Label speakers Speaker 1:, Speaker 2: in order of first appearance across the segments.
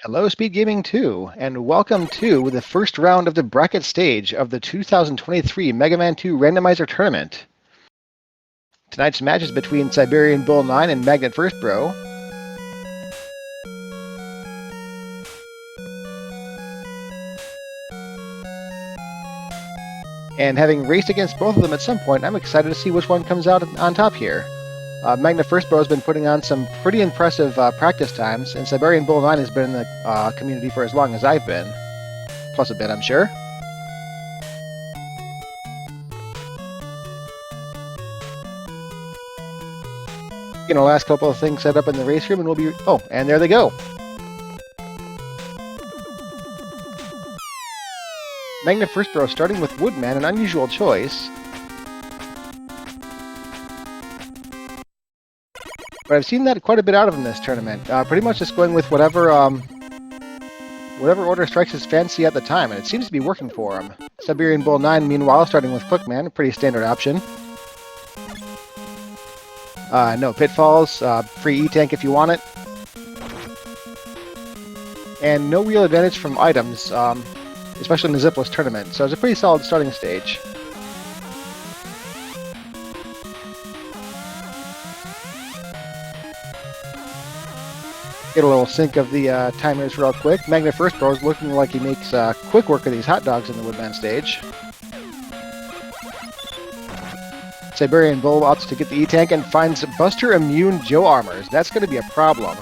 Speaker 1: Hello, Speedgaming 2, and welcome to the first round of the bracket stage of the 2023 Mega Man 2 Randomizer Tournament. Tonight's match is between siberianbull9 and magnetfirstbro. And having raced against both of them at some point, I'm excited to see which one comes out on top here. magnetfirstbro has been putting on some pretty impressive practice times, and siberianbull9 has been in the community for as long as I've been. Plus a bit, I'm sure. Getting the last couple of things set up in the race room, and we'll be... Oh, and there they go! magnetfirstbro starting with Woodman, an unusual choice. But I've seen that quite a bit out of him this tournament. Pretty much just going with whatever order strikes his fancy at the time, and it seems to be working for him. siberianbull9, meanwhile, starting with Quickman, a pretty standard option. No pitfalls, free E-Tank if you want it. And no real advantage from items, especially in the zipless tournament, so it's a pretty solid starting stage. Get a little sync of the timers real quick. magnetfirstbro is looking like he makes quick work of these hot dogs in the Woodman stage. siberianbull opts to get the E-Tank and finds Buster immune Joe armors. That's going to be a problem.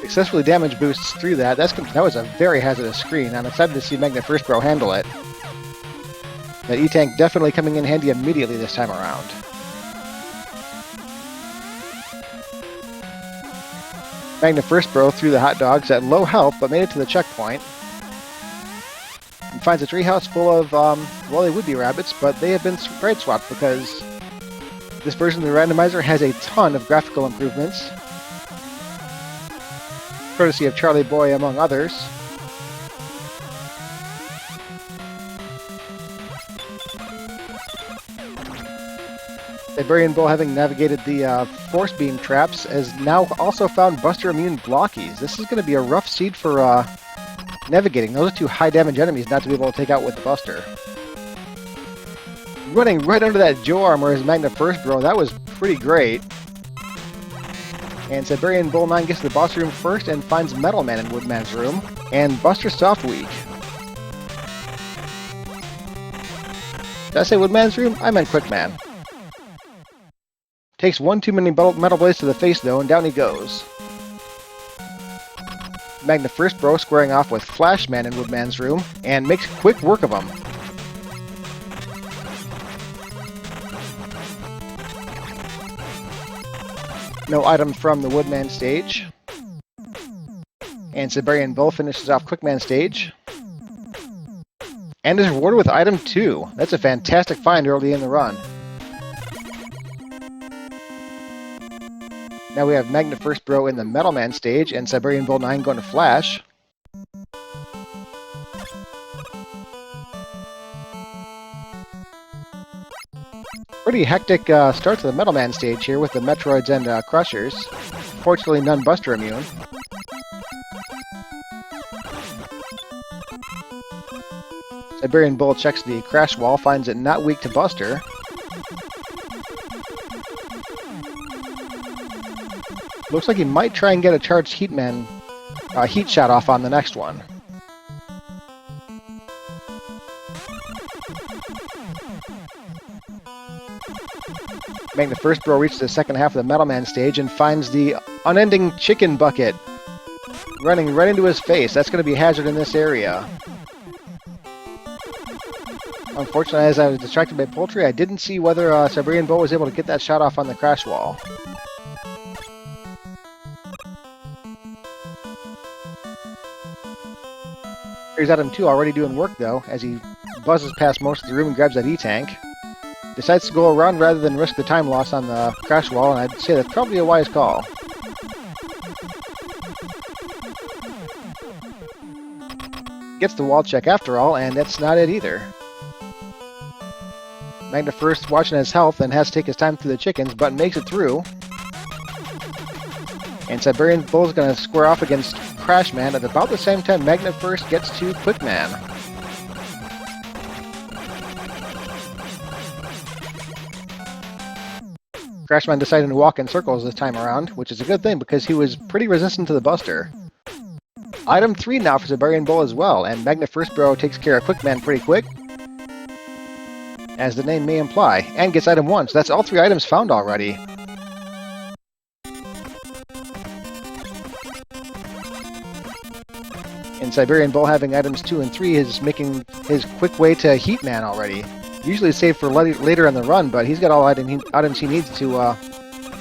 Speaker 1: Successfully damage boosts through that. That was a very hazardous screen. I'm excited to see magnetfirstbro handle it. That E-Tank definitely coming in handy immediately this time around. magnetfirstbro threw the hot dogs at low health, but made it to the checkpoint. And finds a treehouse full of, well, they would be rabbits, but they have been sprite swapped because this version of the randomizer has a ton of graphical improvements, courtesy of Charlie Boy, among others. siberianbull, having navigated the force beam traps, has now also found Buster immune blockies. This is going to be a rough seed for navigating. Those are two high damage enemies not to be able to take out with the Buster. Running right under that Joe armor is magnetfirstbro. That was pretty great. And siberianbull9 gets to the boss room first and finds Metal Man in Woodman's room, and Buster soft weak. Did I say Woodman's room? I meant Quickman. Takes one too many metal blades to the face, though, and down he goes. magnetfirstbro squaring off with Flashman in Woodman's room, and makes quick work of him. No item from the Woodman stage. And siberianbull finishes off Quickman stage. And is rewarded with item 2. That's a fantastic find early in the run. Now we have magnetfirstbro in the Metal Man stage, and siberianbull9 going to Flash. Pretty hectic start to the Metal Man stage here with the Metroids and Crushers. Fortunately, none Buster immune. siberianbull checks the crash wall, finds it not weak to Buster. Looks like he might try and get a charged heat shot off on the next one. magnetfirstbro reaches the second half of the Metal Man stage and finds the unending chicken bucket running right into his face. That's going to be a hazard in this area. Unfortunately, as I was distracted by poultry, I didn't see whether siberianbull was able to get that shot off on the crash wall. Here's item 2 already doing work, though, as he buzzes past most of the room and grabs that E-Tank. Decides to go around rather than risk the time loss on the crash wall, and I'd say that's probably a wise call. Gets the wall check after all, and that's not it either. Magna First watching his health and has to take his time through the chickens, but makes it through. And Siberian Bull is going to square off against Crashman at about the same time Magna First gets to Quickman. Crashman decided to walk in circles this time around, which is a good thing because he was pretty resistant to the Buster. Item 3 now for Siberian Bull as well, and magnetfirstbro takes care of Quickman pretty quick, as the name may imply, and gets item 1, so that's all 3 items found already. And Siberian Bull having items 2 and 3 is making his quick way to Heatman already. Usually saved for later in the run, but he's got all items he needs to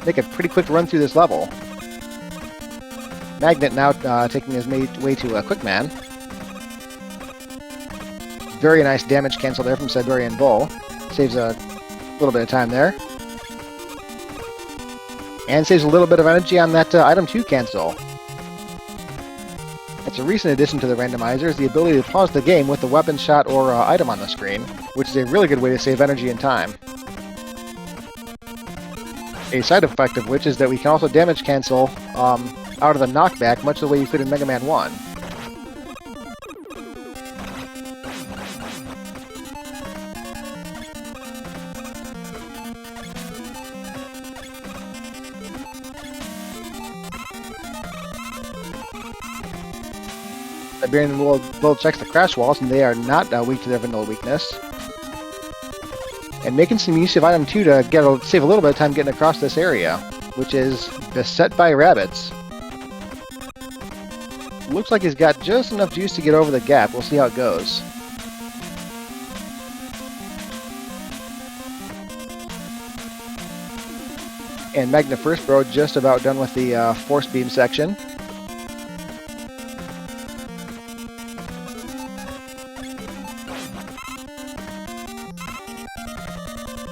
Speaker 1: make a pretty quick run through this level. Magnet now taking his way to Quickman. Very nice damage cancel there from Siberian Bull. Saves a little bit of time there. And saves a little bit of energy on that item 2 cancel. It's a recent addition to the randomizer, is the ability to pause the game with the weapon shot or item on the screen, which is a really good way to save energy and time. A side effect of which is that we can also damage cancel out of the knockback, much the way you could in Mega Man 1. Siberian Bull checks the crash walls, and they are not weak to their vanilla weakness. And making some use of item 2 to save a little bit of time getting across this area, which is beset by rabbits. Looks like he's got just enough juice to get over the gap. We'll see how it goes. And magnetfirstbro just about done with the force beam section.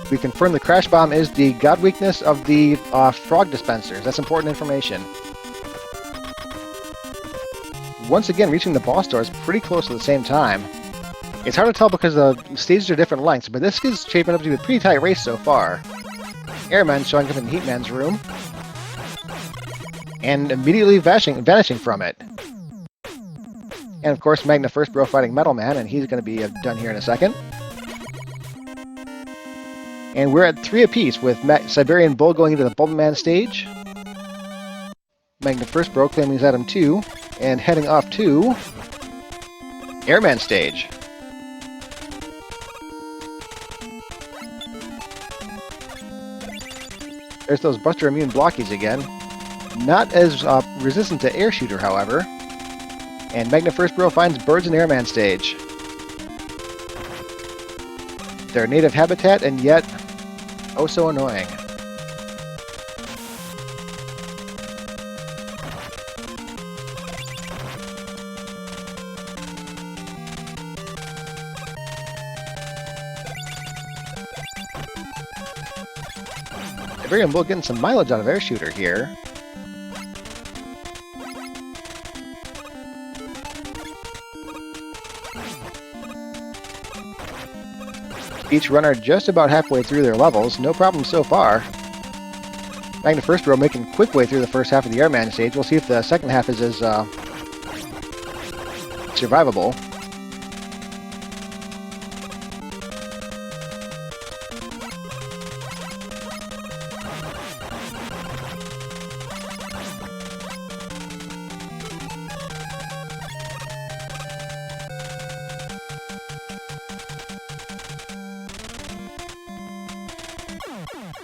Speaker 1: We confirm the crash bomb is the god weakness of the frog dispensers. That's important information. Once again, reaching the boss doors pretty close at the same time. It's hard to tell because the stages are different lengths, but this is shaping up to be a pretty tight race so far. Airman showing up in Heatman's room, and immediately vanishing from it. And of course, magnetfirstbro fighting Metal Man, and he's going to be done here in a second. And we're at 3 apiece, with Siberian Bull going into the Bulbman stage, magnetfirstbro claiming his item 2, and heading off to Airman stage. There's those Buster Immune blockies again. Not as resistant to Air Shooter, however. And magnetfirstbro finds Birds in Airman stage. Their native habitat, and yet oh so annoying. Siberian Bull getting some mileage out of Air Shooter here. Each runner just about halfway through their levels, no problem so far. magnetfirstbro making quick way through the first half of the Airman stage. We'll see if the second half is as survivable.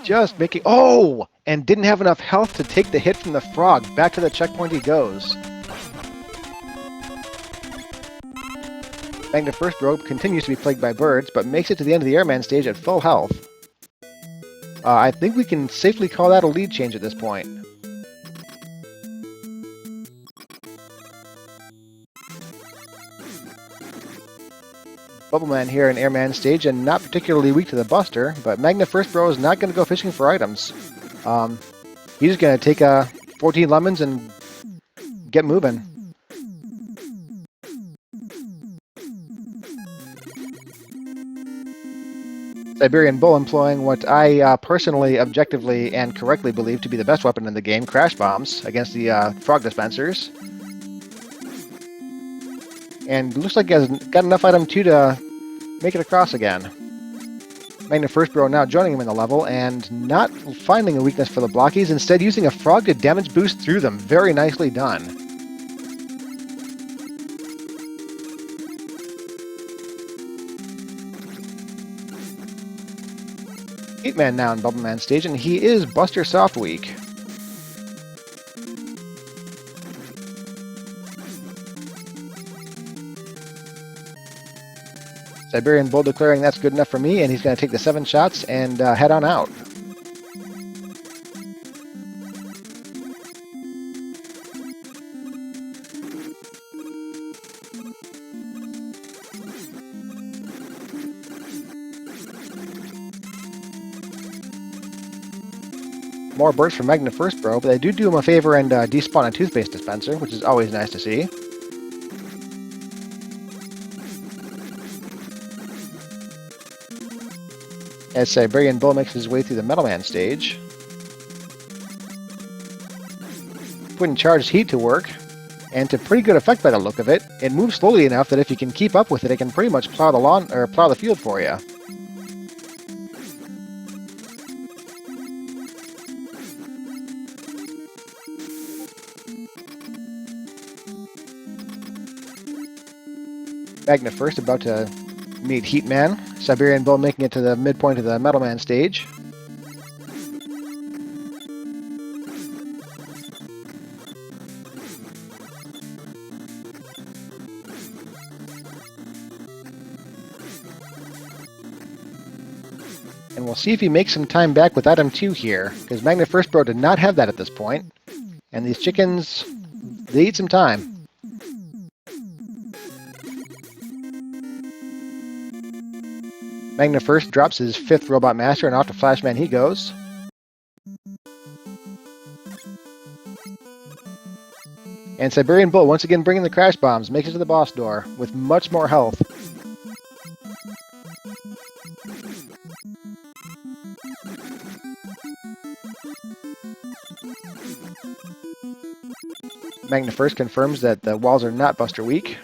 Speaker 1: Just making... Oh! And didn't have enough health to take the hit from the frog. Back to the checkpoint he goes. magnetfirstbro continues to be plagued by birds, but makes it to the end of the Airman stage at full health. I think we can safely call that a lead change at this point. Bubbleman here in Airman stage, and not particularly weak to the Buster, but magnetfirstbro is not going to go fishing for items. He's just going to take 14 lemons and get moving. Siberian Bull employing what I personally, objectively, and correctly believe to be the best weapon in the game, crash bombs, against the frog dispensers. And looks like he has got enough item 2 to make it across again. magnetfirstbro now joining him in the level and not finding a weakness for the blockies, instead using a frog to damage boost through them. Very nicely done. Heatman now in Bubbleman stage, and he is Buster Soft Weak. Siberian Bull declaring that's good enough for me, and he's going to take the 7 shots and head on out. More bursts from magnetfirstbro, but they do him a favor and despawn a toothpaste dispenser, which is always nice to see. As Siberian Bull makes his way through the Metalman stage. Putting charged heat to work, and to pretty good effect by the look of it. It moves slowly enough that if you can keep up with it, it can pretty much plow the lawn or plow the field for you. Magnetfirst about to meet Heatman. Siberian Bull making it to the midpoint of the Metalman stage. And we'll see if he makes some time back with item 2 here, because magnetfirstbro did not have that at this point. And these chickens, they eat some time. magnetfirst drops his 5th Robot Master, and off to Flashman he goes. And Siberian Bull once again bringing the crash bombs, makes it to the boss door with much more health. magnetfirst confirms that the walls are not Buster weak.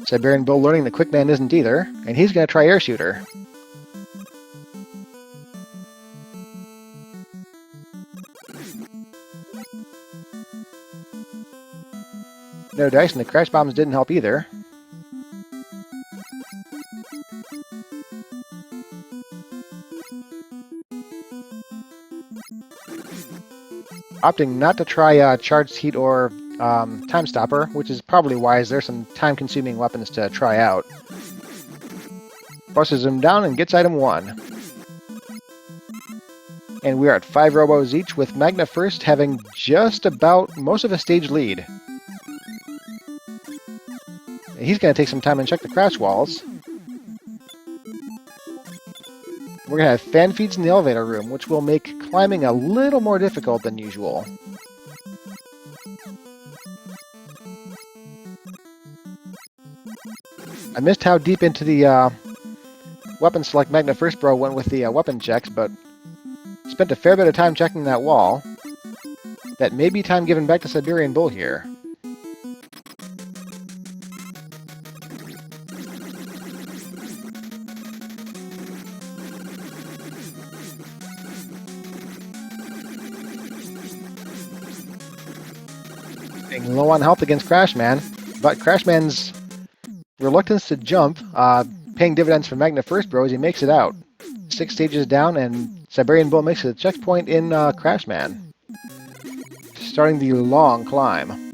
Speaker 1: Siberian Bull learning that Quickman isn't either, and he's going to try Air Shooter. No dice, and the crash bombs didn't help either. Opting not to try Charged Heat or Time Stopper, which is probably wise. There's some time-consuming weapons to try out. Busts him down and gets item 1. And we are at 5 robos each, with magnetfirst having just about most of a stage lead. He's going to take some time and check the crash walls. We're going to have fan feeds in the elevator room, which will make climbing a little more difficult than usual. I missed how deep into the weapon select magnetfirstbro went with the weapon checks, but spent a fair bit of time checking that wall. That may be time given back to Siberian Bull here. Being low on health against Crashman, but Crashman's reluctance to jump, paying dividends for magnetfirstbro as he makes it out. 6 stages down, and Siberian Bull makes it a checkpoint in Crashman. Starting the long climb.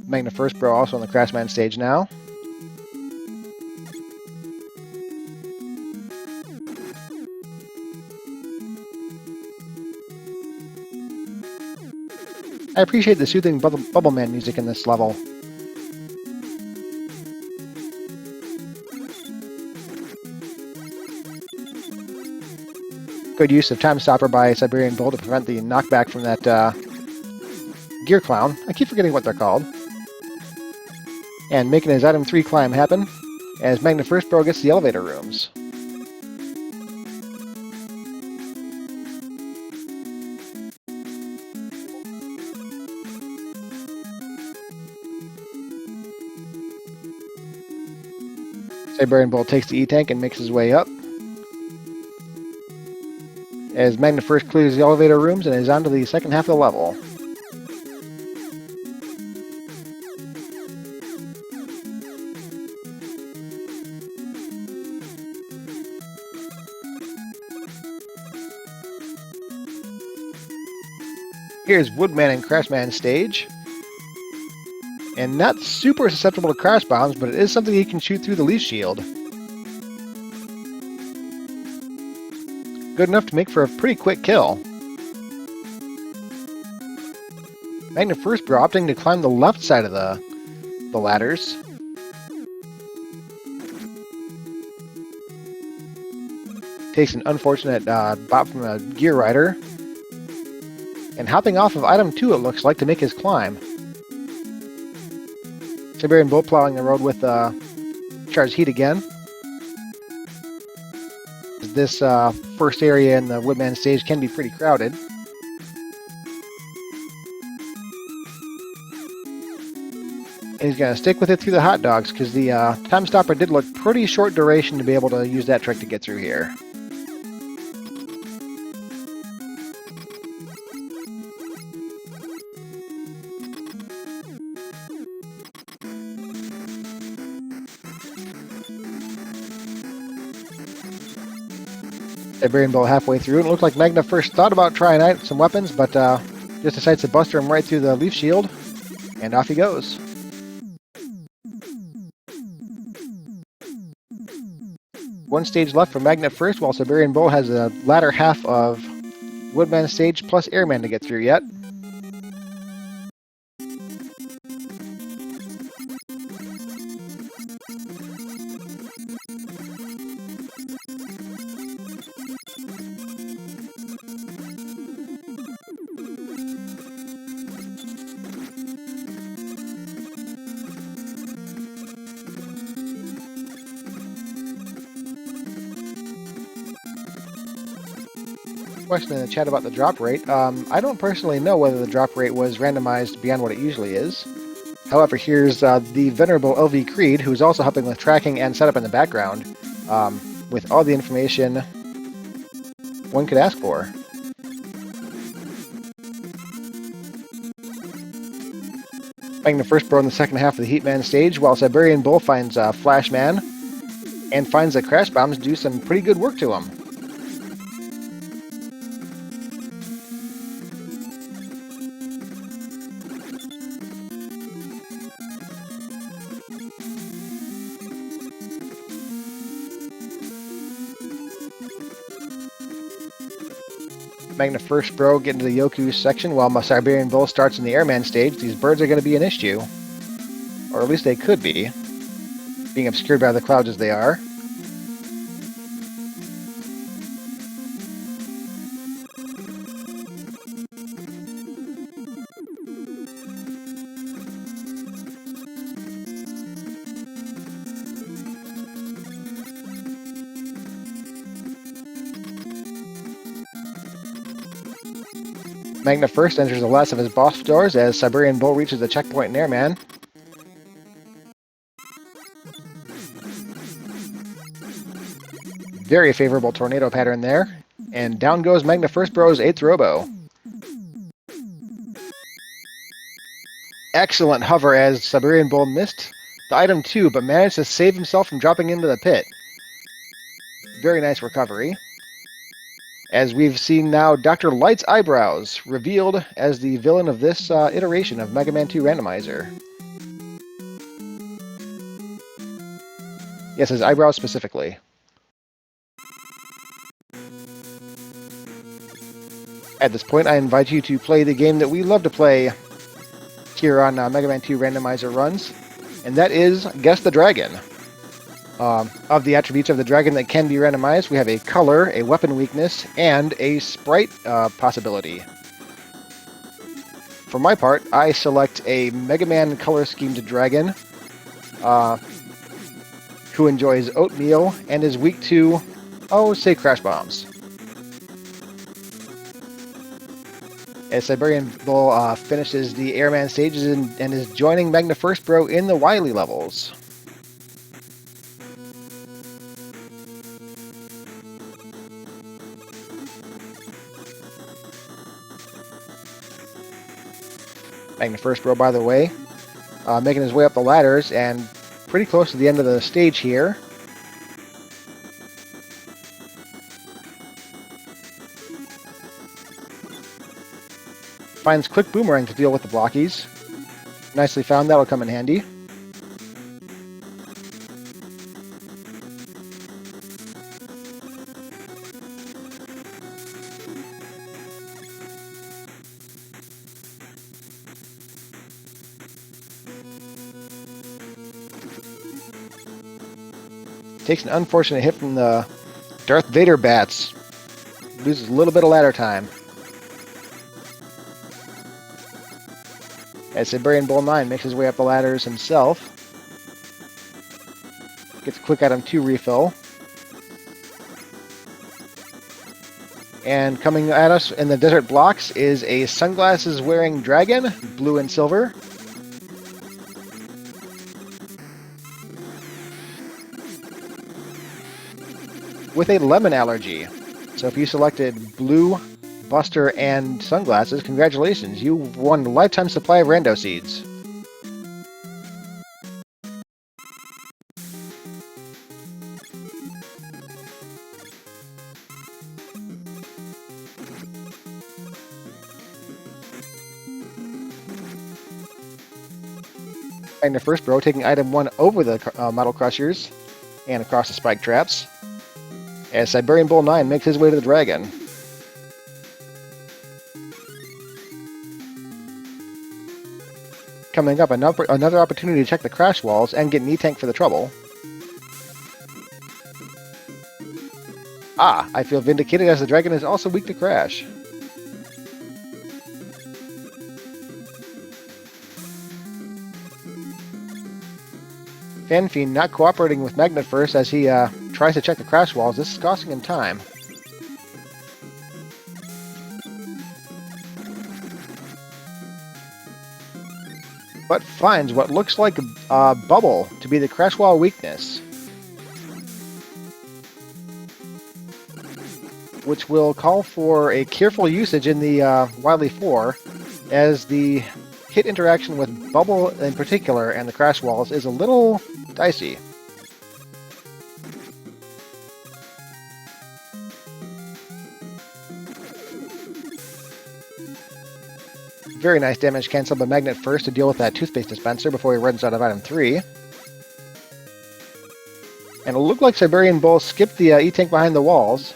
Speaker 1: magnetfirstbro also on the Crashman stage now. I appreciate the soothing Bubbleman music in this level. Good use of Time Stopper by Siberian Bull to prevent the knockback from that Gear Clown. I keep forgetting what they're called. And making his item 3 climb happen. as magnetfirstbro gets the elevator rooms. Siberianbull takes the E-tank and makes his way up, as magnetfirst clears the elevator rooms and is on to the second half of the level. Here's Woodman and Crashman's stage. And not super susceptible to crash bombs, but it is something he can shoot through the leaf shield. Good enough to make for a pretty quick kill. magnetfirstbro opting to climb the left side of the ladders. Takes an unfortunate bop from a gear rider. And hopping off of item 2, it looks like, to make his climb. Siberianbull plowing the road with charged heat again. This first area in the Woodman stage can be pretty crowded. And he's going to stick with it through the hot dogs, because the time stopper did look pretty short duration to be able to use that trick to get through here. Siberianbull halfway through, and it looked like magnetfirst thought about trying out some weapons, but just decides to buster him right through the leaf shield, and off he goes. One stage left for magnetfirst, while Siberianbull has the latter half of Woodman stage plus Airman to get through yet. Question in the chat about the drop rate. I don't personally know whether the drop rate was randomized beyond what it usually is. However, here's the venerable LV Creed, who's also helping with tracking and setup in the background, with all the information one could ask for. magnetfirstbro in the second half of the Heatman stage, while Siberianbull finds Flashman and finds that crash bombs do some pretty good work to him. magnetfirstbro get into the Yoku section while Siberianbull starts in the Airman stage. These birds are going to be an issue. Or at least they could be, being obscured by the clouds as they are. magnetfirst enters the last of his boss doors as Siberianbull reaches the checkpoint in Airman. Very favorable tornado pattern there. And down goes magnetfirstbro's 8th robo. Excellent hover as Siberianbull missed the item 2, but managed to save himself from dropping into the pit. Very nice recovery. As we've seen now, Dr. Light's eyebrows revealed as the villain of this iteration of Mega Man 2 Randomizer. Yes, his eyebrows specifically. At this point, I invite you to play the game that we love to play here on Mega Man 2 Randomizer runs, and that is Guess the Dragon. Of the attributes of the dragon that can be randomized, we have a color, a weapon weakness, and a sprite possibility. For my part, I select a Mega Man color schemed dragon, who enjoys oatmeal and is weak to, oh, say crash bombs. As Siberian Bull finishes the Airman stages and is joining magnetfirstbro in the Wily levels. magnetfirstbro, by the way, making his way up the ladders and pretty close to the end of the stage here. Finds quick boomerang to deal with the blockies. Nicely found, that'll come in handy. Takes an unfortunate hit from the Darth Vader bats. Loses a little bit of ladder time. As siberianbull9 makes his way up the ladders himself. Gets a quick item 2 refill. And coming at us in the desert blocks is a sunglasses wearing dragon, blue and silver. With a lemon allergy. So if you selected blue, buster, and sunglasses, congratulations, you won a lifetime supply of rando seeds. magnetfirstbro taking item 1 over the model crushers and across the spike traps. As siberianbull9 makes his way to the dragon. Coming up, another opportunity to check the crash walls and get knee tank for the trouble. Ah, I feel vindicated as the dragon is also weak to crash. Fanfiend not cooperating with magnetfirst as he tries to check the crash walls. This is costing him time. But finds what looks like a bubble to be the crash wall weakness, which will call for a careful usage in the Wily 4, as the hit interaction with bubble in particular and the crash walls is a little dicey. Very nice damage cancel by magnetfirst to deal with that toothpaste dispenser before he runs out of item 3. And it looked like Siberian Bull skipped the E-Tank behind the walls,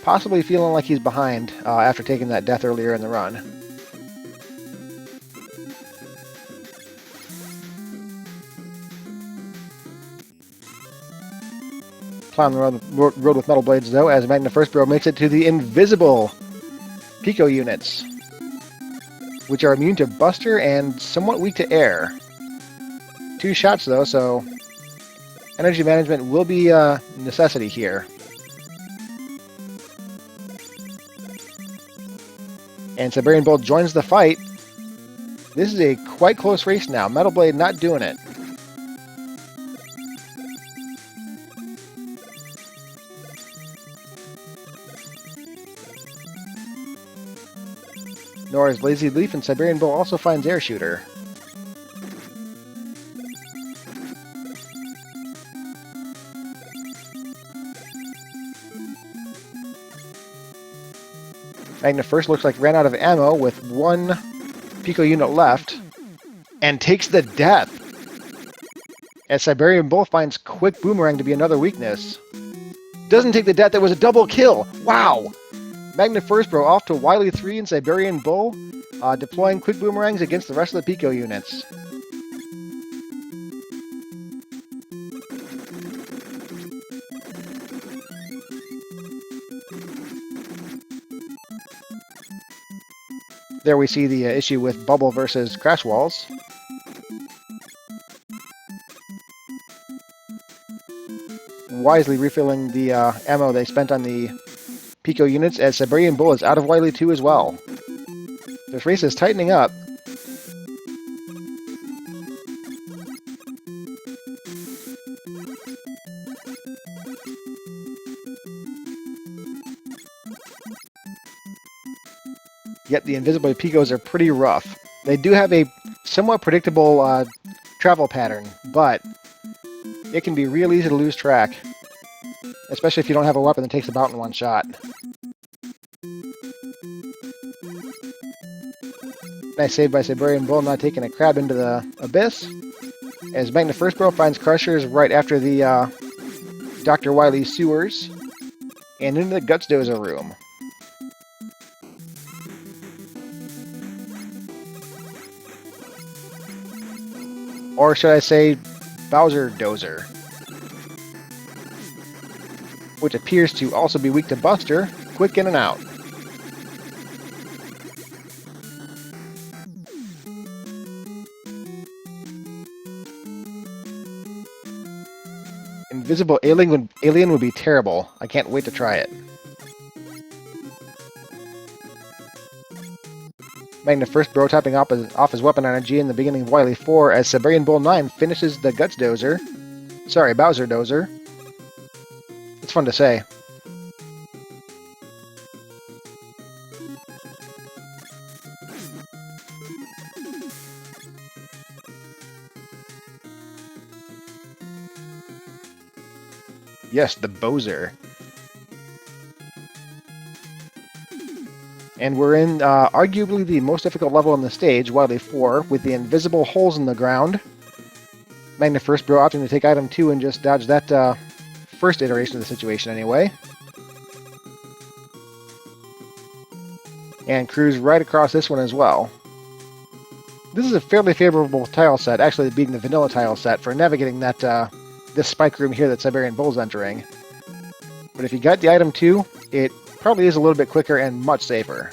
Speaker 1: possibly feeling like he's behind after taking that death earlier in the run. Plowing the road with metal blades, though, as magnetfirstbro makes it to the invisible Pico units, which are immune to buster and somewhat weak to air. 2 shots, though, so energy management will be a necessity here. And Siberian Bull joins the fight. This is a quite close race now. Metal Blade not doing it. Nor is Lazy Leaf, and Siberian Bull also finds Air Shooter. magnetfirst looks like ran out of ammo with 1 Pico unit left, and takes the death. As Siberian Bull finds quick boomerang to be another weakness. Doesn't take the death, that was a double kill! Wow! magnetfirstbro off to Wily 3 and Siberian Bull, deploying quick boomerangs against the rest of the Pico units. There we see the issue with bubble versus crash walls. wisely refilling the ammo they spent on the Pico units, as Siberian Bull is out of Wily 2 as well. This race is tightening up. Yet the Invisible Picos are pretty rough. They do have a somewhat predictable travel pattern, but it can be real easy to lose track, especially if you don't have a weapon that takes them out in one shot. Nice save by Siberian Bull, not taking a crab into the abyss, as magnetfirstbro finds Crushers right after the Dr. Wily sewers, and into the Guts Dozer room. Or should I say, Bowser Dozer, which appears to also be weak to Buster, quick in and out. Invisible Alien would be terrible. I can't wait to try it. magnetfirstbro topping off his weapon energy in the beginning of Wily 4 as siberianbull9 finishes the Guts Dozer. Sorry, Bowser Dozer. It's fun to say. Yes, the Bowser. And we're in arguably the most difficult level on the stage, Wily 4, with the invisible holes in the ground. magnetfirstbro opting to take item 2 and just dodge that first iteration of the situation anyway. And cruise right across this one as well. This is a fairly favorable tile set, actually being the vanilla tile set, for navigating that this spike room here that Siberian Bull's entering. But if you got the item 2, it probably is a little bit quicker and much safer.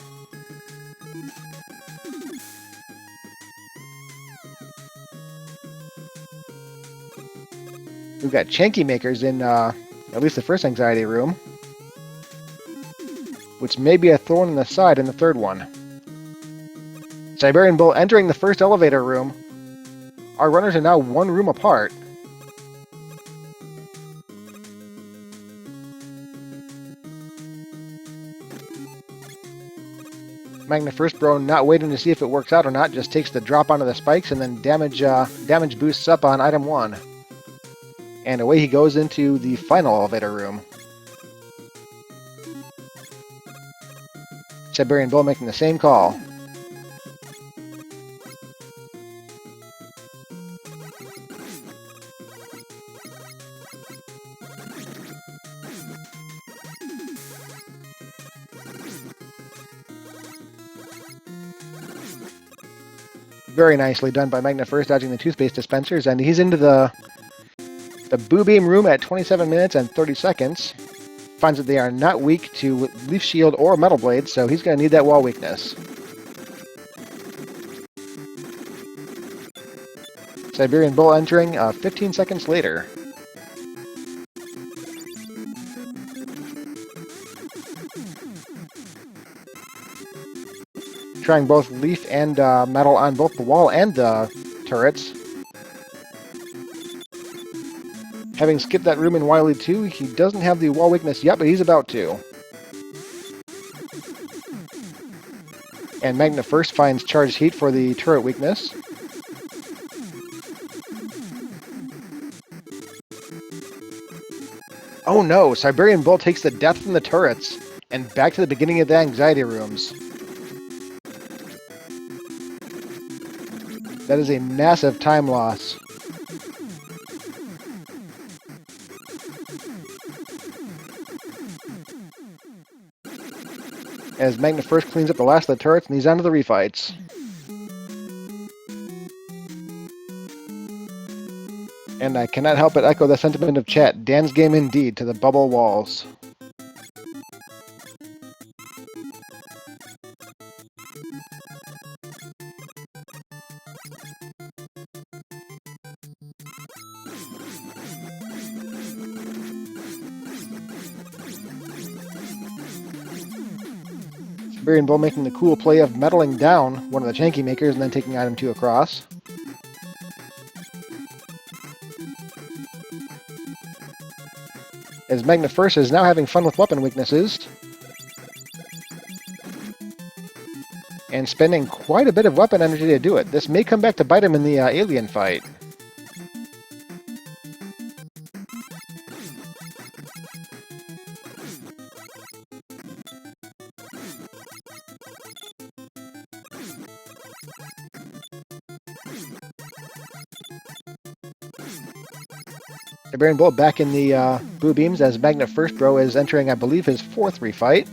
Speaker 1: We've got Chanky Makers in at least the first anxiety room, which may be a thorn in the side in the third one. Siberian Bull entering the first elevator room. Our runners are now one room apart. magnetfirstbro not waiting to see if it works out or not, just takes the drop onto the spikes and then damage boosts up on item 1. And away he goes into the final elevator room. Siberian Bull making the same call. Very nicely done by magnetfirst, dodging the toothpaste dispensers, and he's into the Boo Beam room at 27 minutes and 30 seconds. Finds that they are not weak to Leaf Shield or Metal Blade, so he's going to need that wall weakness. Siberian Bull entering 15 seconds later. Trying both Leaf and Metal on both the wall and the turrets. Having skipped that room in Wily 2, he doesn't have the wall weakness yet, but he's about to. And magnetfirst finds Charged Heat for the turret weakness. Oh no, Siberian Bull takes the death from the turrets, and back to the beginning of the anxiety rooms. That is a massive time loss. As magnetfirst cleans up the last of the turrets, and he's on to the refights. And I cannot help but echo the sentiment of chat. Dan's game indeed to the bubble walls. Siberian Bull making the cool play of meddling down one of the Janky makers and then taking item 2 across. As Magnetfirst is now having fun with weapon weaknesses. And spending quite a bit of weapon energy to do it. This may come back to bite him in the alien fight. Siberian Bull back in the blue beams as magnetfirstbro is entering, I believe, his 4th refight.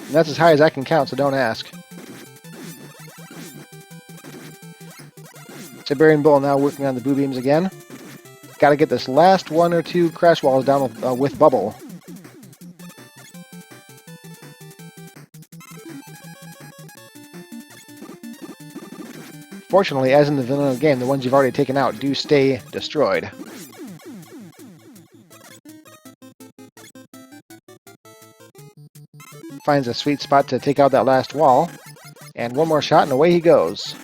Speaker 1: And that's as high as I can count, so don't ask. Siberian Bull now working on the blue beams again. Got to get this last 1 or 2 crash walls down with bubble. Fortunately, as in the vanilla game, the ones you've already taken out do stay destroyed. Finds a sweet spot to take out that last wall. And one more shot and away he goes.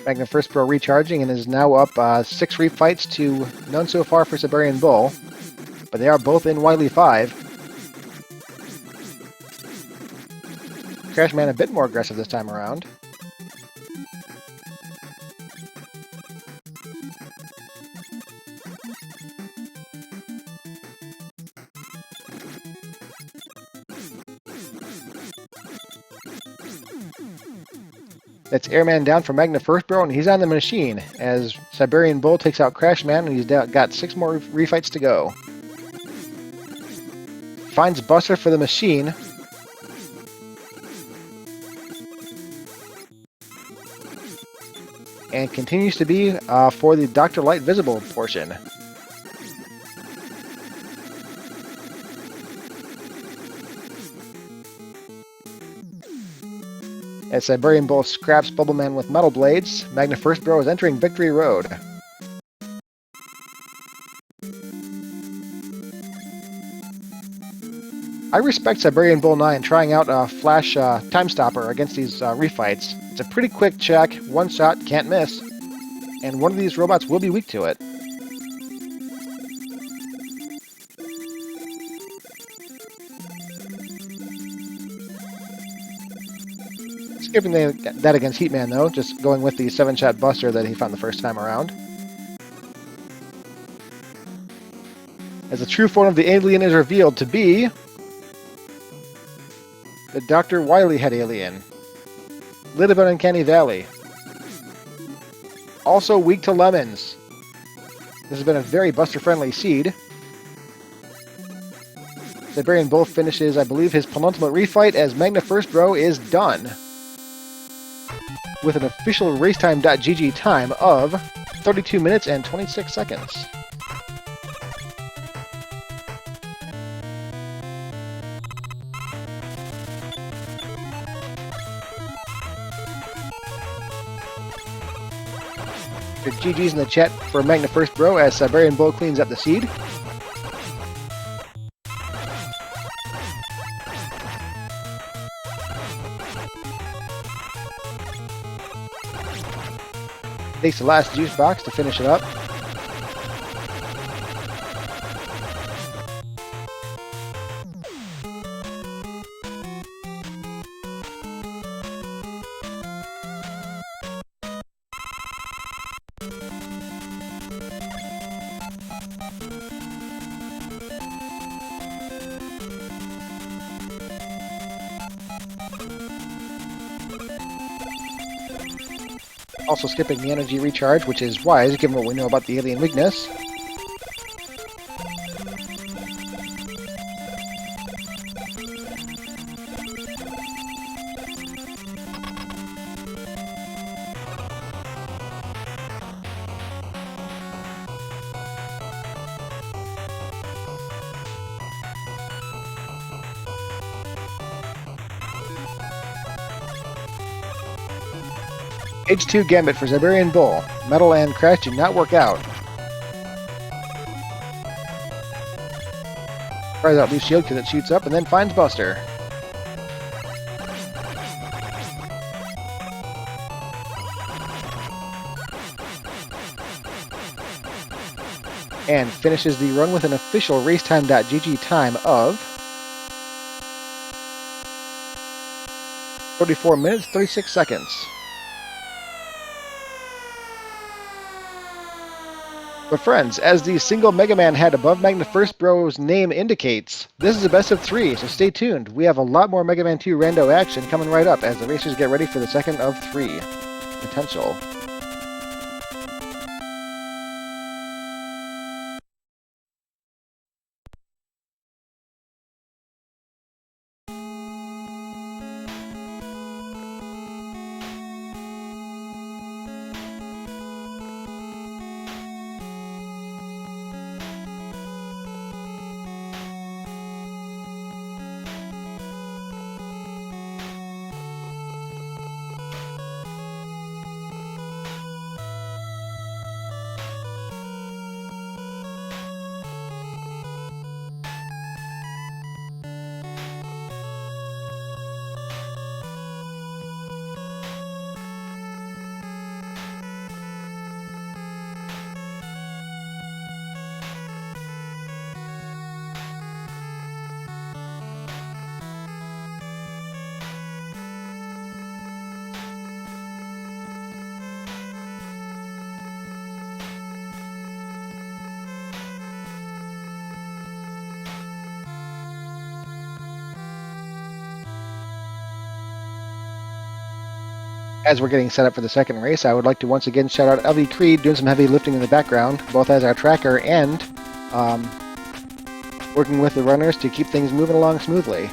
Speaker 1: Magnetfirstbro recharging and is now up 6 refights to none so far for Siberian Bull. But they are both in Wily 5. Crashman a bit more aggressive this time around. That's Airman down for Magnetfirstbro, and he's on the machine as Siberian Bull takes out Crashman, and he's got 6 more refights to go. Finds Buster for the machine. And continues to be for the Dr. Light Visible portion. As Siberian Bull scraps Bubbleman with metal blades, Magnetfirstbro is entering Victory Road. I respect Siberian Bull 9 trying out a flash time stopper against these refights. It's a pretty quick check, one shot, can't miss, and one of these robots will be weak to it. Skipping that against Heatman though, just going with the 7-shot buster that he found the first time around. As the true form of the alien is revealed to be the Dr. Wily Head alien. Lit about Uncanny Valley. Also weak to lemons. This has been a very buster-friendly seed. Siberian Bull finishes, I believe, his penultimate refight as Magnetfirstbro is done. With an official racetime.gg time of 32 minutes and 26 seconds. Your GG's in the chat for Magnetfirstbro as Siberian Bull cleans up the seed. Takes the last juice box to finish it up. Also skipping the energy recharge, which is wise given what we know about the alien weakness. H2 Gambit for Siberian Bull. Metal and Crash did not work out. Tries out loose shield because it shoots up and then finds Buster. And finishes the run with an official racetime.gg time of 34 minutes, 36 seconds. But friends, as the single Mega Man head above magnetfirstbro's name indicates, this is a best of 3, so stay tuned. We have a lot more Mega Man 2 rando action coming right up as the racers get ready for the second of 3 potential. As we're getting set up for the second race, I would like to once again shout out LV Creed doing some heavy lifting in the background, both as our tracker and working with the runners to keep things moving along smoothly.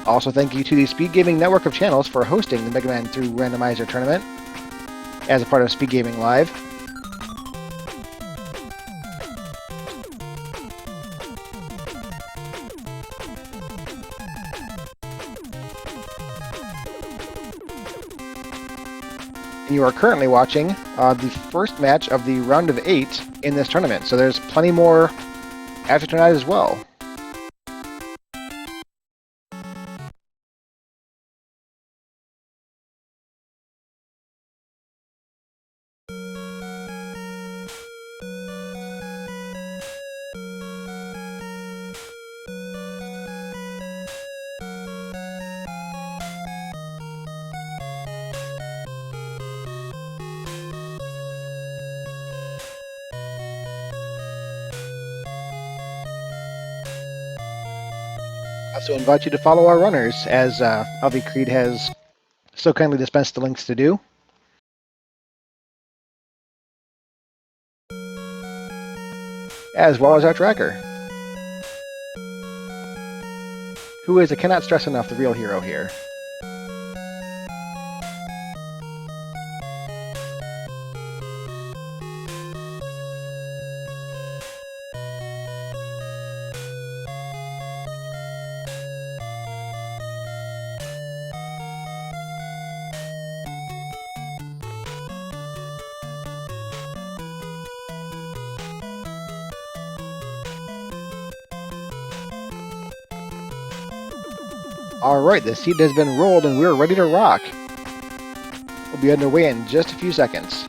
Speaker 1: Also, thank you to the Speedgaming network of channels for hosting the Mega Man 3 Randomizer tournament as a part of Speedgaming Live. You are currently watching the first match of the round of 8 in this tournament, so there's plenty more after tonight as well. I also invite you to follow our runners, as LV Creed has so kindly dispensed the links to do. As well as our tracker, who is, I cannot stress enough, the real hero here. Alright, the seed has been rolled and we're ready to rock. We'll be underway in just a few seconds.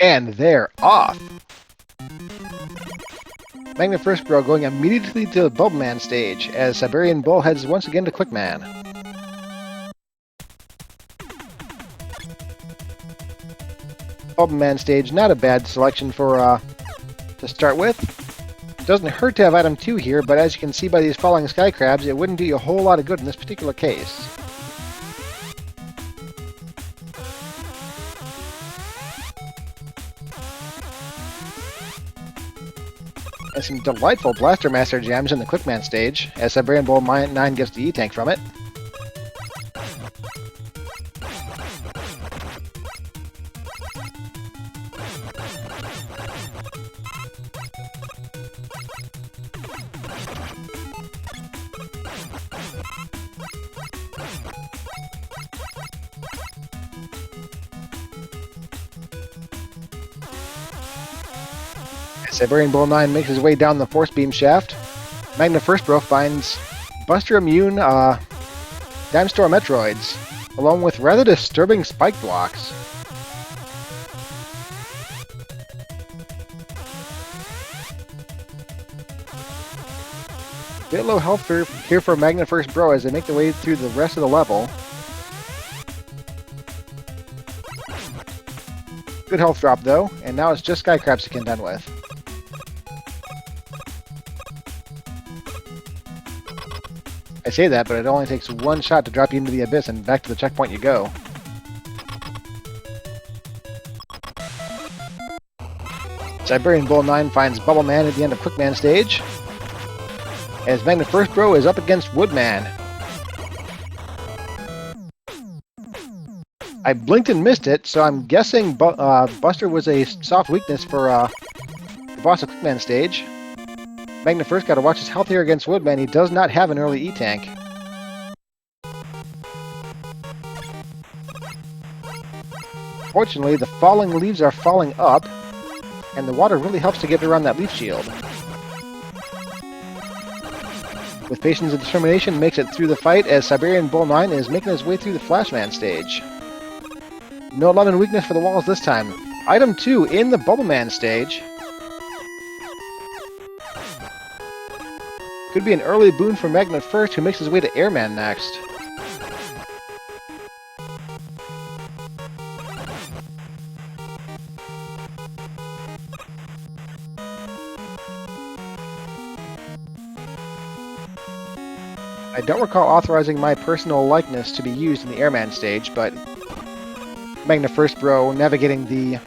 Speaker 1: And they're off! magnetfirstbro going immediately to the Bubbleman stage, as Siberian Bull heads once again to Quickman. Bubbleman stage, not a bad selection for to start with. It doesn't hurt to have item 2 here, but as you can see by these falling sky crabs, it wouldn't do you a whole lot of good in this particular case. And some delightful Blaster Master gems in the Quickman stage, as siberianbull9 gets the E-Tank from it. siberianbull9 makes his way down the Force Beam shaft. magnetfirstbro finds Buster Immune Dime Store Metroids, along with rather disturbing spike blocks. Bit low health here for magnetfirstbro as they make their way through the rest of the level. Good health drop though, and now it's just Sky Crabs to contend with. I say that, but it only takes one shot to drop you into the abyss and back to the checkpoint you go. siberianbull9 finds Bubbleman at the end of Quickman stage, as magnetfirstbro is up against Woodman. I blinked and missed it, so I'm guessing Buster was a soft weakness for the boss of Quickman stage. magnetfirst got to watch his health here against Woodman. He does not have an early E-Tank. Fortunately, the falling leaves are falling up, and the water really helps to get around that leaf shield. With patience and determination, makes it through the fight as siberianbull9 is making his way through the Flashman stage. No love and weakness for the walls this time. Item 2 in the Bubbleman stage. Could be an early boon for magnetfirst, who makes his way to Airman next. I don't recall authorizing my personal likeness to be used in the Airman stage, but magnetfirstbro navigating the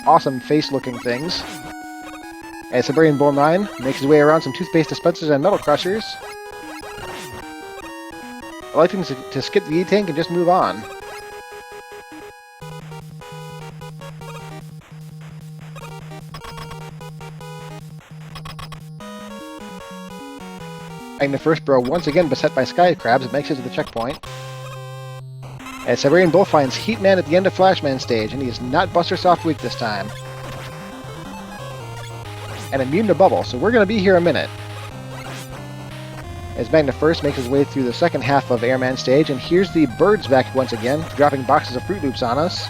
Speaker 1: awesome face-looking things. As siberianbull9 makes his way around some toothpaste dispensers and metal crushers. Electing to skip the E-Tank and just move on. magnetfirstbro once again beset by sky crabs makes it to the checkpoint. As siberianbull finds Heatman at the end of Flashman stage, and he is not Buster Soft Weak this time. And immune to bubble, so we're going to be here a minute. As magnetfirst makes his way through the second half of Airman stage, and here's the birds back once again, dropping boxes of Fruit Loops on us.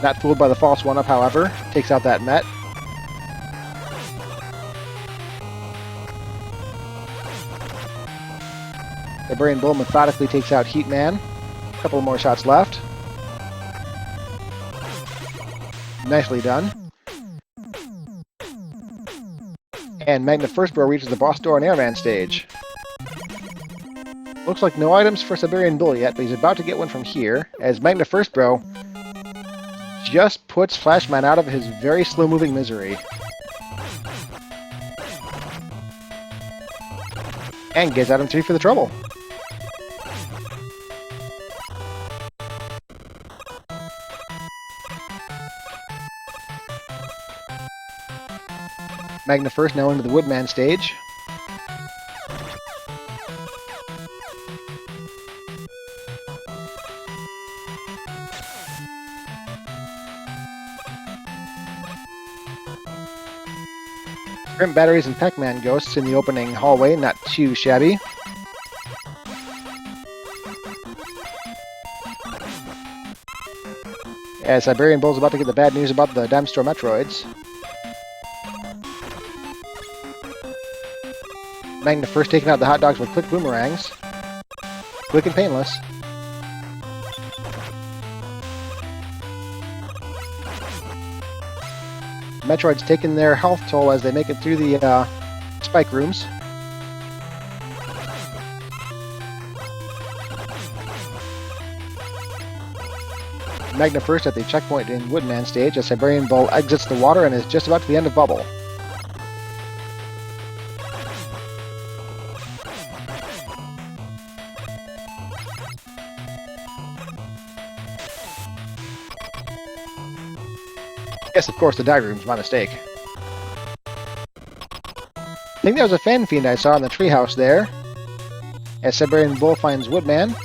Speaker 1: Not fooled by the false one-up, however. Takes out that Met. siberianbull methodically takes out Heatman. A couple more shots left. Nicely done. And magnetfirstbro reaches the boss door on Airman stage. Looks like no items for siberianbull yet, but he's about to get one from here, as magnetfirstbro just puts Flashman out of his very slow-moving misery. And gets item 3 for the trouble. magnetfirst now into the Woodman stage. Crimp batteries and Pac-Man ghosts in the opening hallway, not too shabby. as Siberian Bull's about to get the bad news about the Dime Store Metroids. Magna first taking out the hot dogs with quick boomerangs. Quick and painless. Metroid's taking their health toll as they make it through the spike rooms. Magna first at the checkpoint in Woodman stage as Siberian Bull exits the water and is just about to the end of Bubble. Yes, of course, the dive room's my mistake. I think that was a fan fiend I saw in the treehouse there. As Siberian Bull finds Woodman.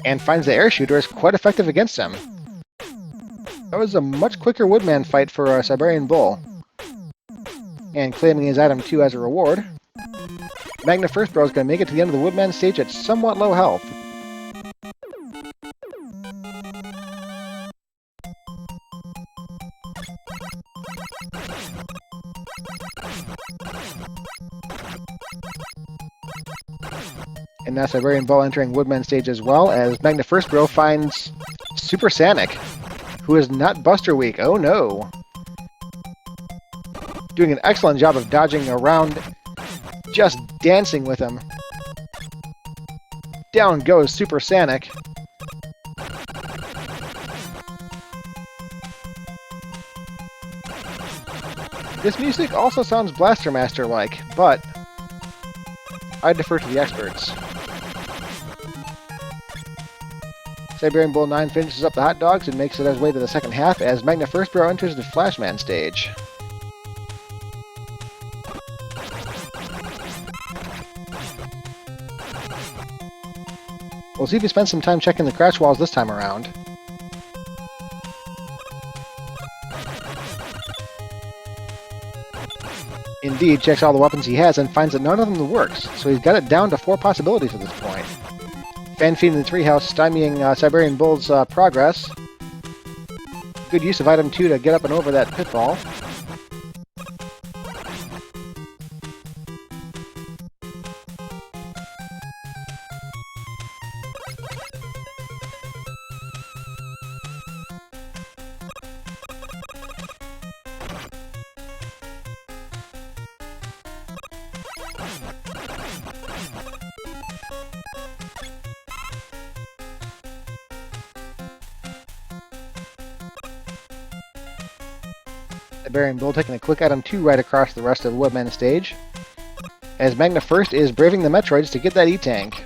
Speaker 1: And finds the air shooter is quite effective against him. That was a much quicker Woodman fight for Siberian Bull. And claiming his item 2 as a reward. Magna Firstbro is going to make it to the end of the Woodman stage at somewhat low health. And now Siberian Bull entering Woodman stage as well, as Magna Firstbro finds Super Sanic, who is not Buster Weak. Oh no! Doing an excellent job of dodging around, just dancing with him. Down goes Super Sanic. This music also sounds Blaster Master-like, but I defer to the experts. Siberian Bull 9 finishes up the hot dogs and makes it his way to the second half as Magna Firstbro enters the Flashman stage. We'll see if he spends some time checking the crash walls this time around. Indeed, checks all the weapons he has and finds that none of them works, so he's got it down to 4 possibilities at this point. Fan feeding the treehouse, stymieing Siberian Bull's progress. Good use of item 2 to get up and over that pitfall. Siberian Bull taking a quick item 2 right across the rest of the Woodman stage, as Magna First is braving the Metroids to get that E-Tank.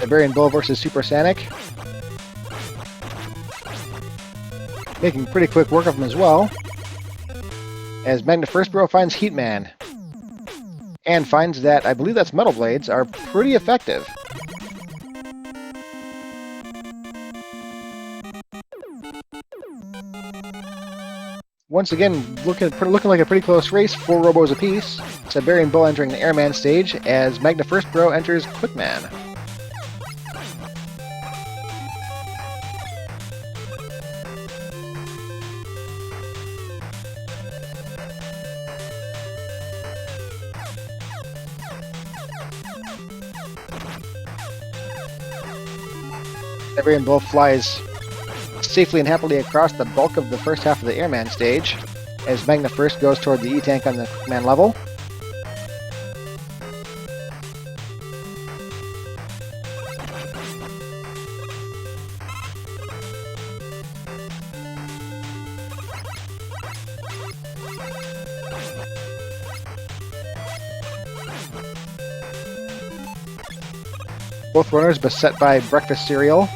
Speaker 1: Siberian Bull versus Super Sanic. Making pretty quick work of him as well, as Magna Firstbro finds Heatman, and finds that, I believe that's Metal Blades, are pretty effective. Once again, looking like a pretty close race, 4 robos apiece. Siberian Bull entering the Airman stage, as Magna Firstbro enters Quickman. Siberian Bull flies safely and happily across the bulk of the first half of the Airman stage, as Magna First goes toward the E-Tank on the command level. Both runners beset by breakfast cereal.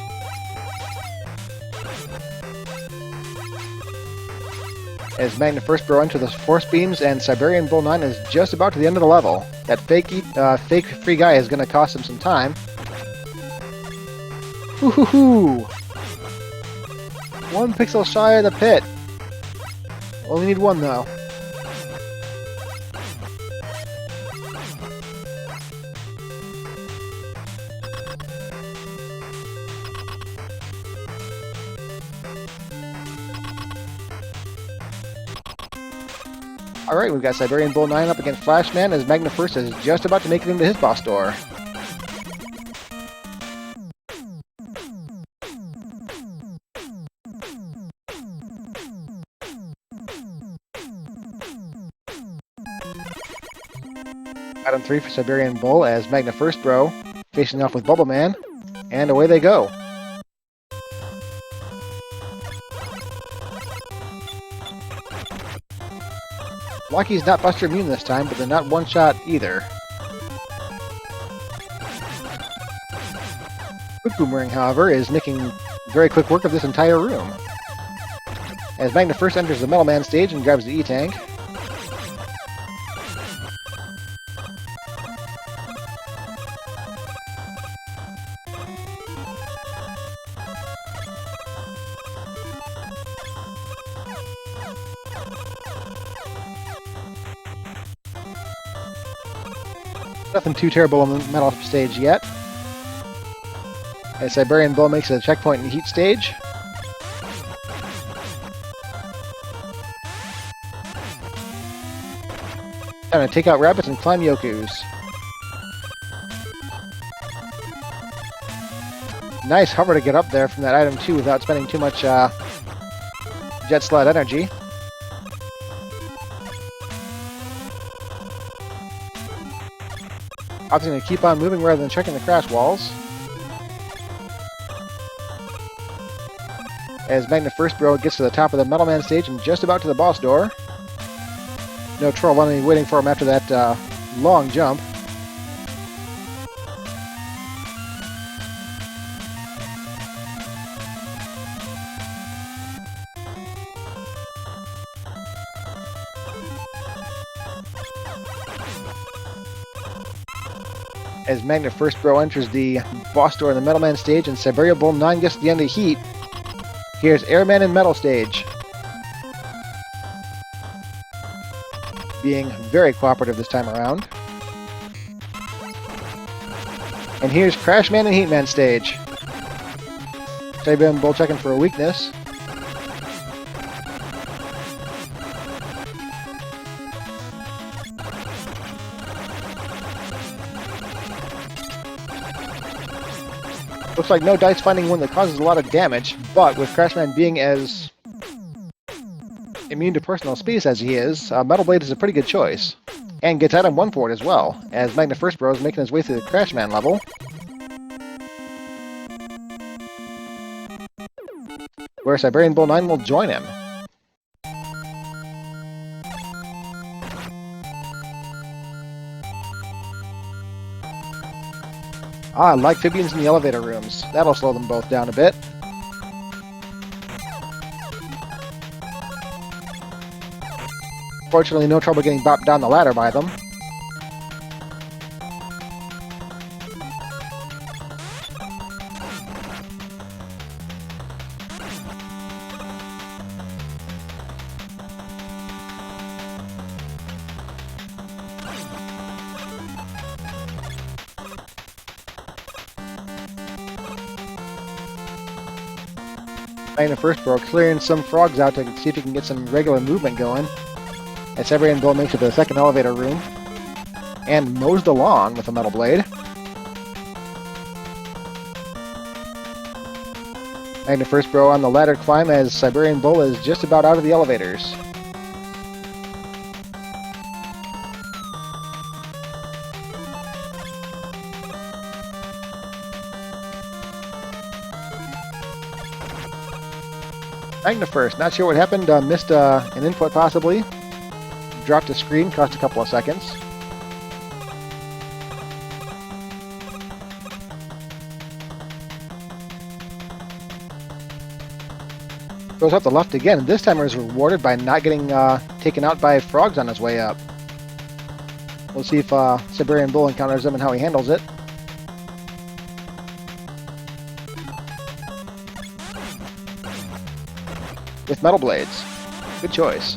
Speaker 1: As magnetfirstbro enter the force beams, and siberianbull9 is just about to the end of the level. That fake free guy is going to cost him some time. Woohoo! 1 pixel shy of the pit. Only need 1 though. Alright, we've got siberianbull9 up against Flashman as magnetfirst is just about to make it into his boss door. Item 3 for siberianbull as magnetfirstbro facing off with Bubbleman, and away they go. Lucky's not Buster immune this time, but they're not one-shot either. Quick Boomerang, however, is making very quick work of this entire room. As magnetfirst enters the Metal Man stage and grabs the E-Tank. Nothing too terrible on the metal stage yet. As siberianbull makes a checkpoint in the heat stage. Time to take out rabbits and climb Yokus. Nice hover to get up there from that item 2 without spending too much jet sled energy. Opting to keep on moving rather than checking the crash walls. As magnetfirstbro gets to the top of the Metal Man stage and just about to the boss door. No trouble waiting for him after that long jump. As magnetfirstbro enters the boss door in the Metal Man stage and siberianbull9 gets to the end of the heat, here's Airman in Metal stage. Being very cooperative this time around. And here's Crashman in Heatman stage. Siberianbull checking for a weakness. Looks like no dice finding one that causes a lot of damage, but with Crashman being as immune to personal space as he is, Metal Blade is a pretty good choice. And gets item 1 for it as well, as magnetfirstbro is making his way through the Crashman level. Where siberianbull9 will join him. Ah, like amphibians in the elevator rooms. That'll slow them both down a bit. Fortunately, no trouble getting bopped down the ladder by them. magnetfirstbro clearing some frogs out to see if he can get some regular movement going. As siberianbull makes it to the second elevator room and mows the lawn with a metal blade. magnetfirstbro on the ladder climb as siberianbull is just about out of the elevators. magnetfirst, not sure what happened, missed an input possibly. Dropped a screen, cost a couple of seconds. Goes up the left again, and this time is rewarded by not getting taken out by frogs on his way up. We'll see if Siberian Bull encounters them and how he handles it. With metal blades. Good choice.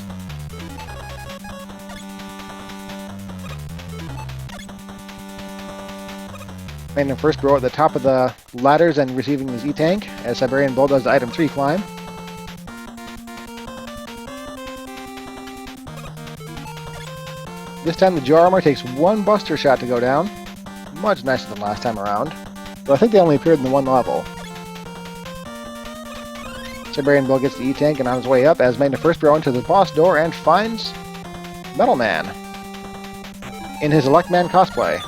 Speaker 1: Magnum First Bro at the top of the ladders and receiving his E-Tank, as Siberian Bull does the item 3 climb. This time the Jaw Armor takes one Buster Shot to go down. Much nicer than last time around. But I think they only appeared in the one level. Siberian Bull gets the E-Tank and on his way up as Magnum First Bro into the boss door and finds Metal Man in his Elect Man cosplay.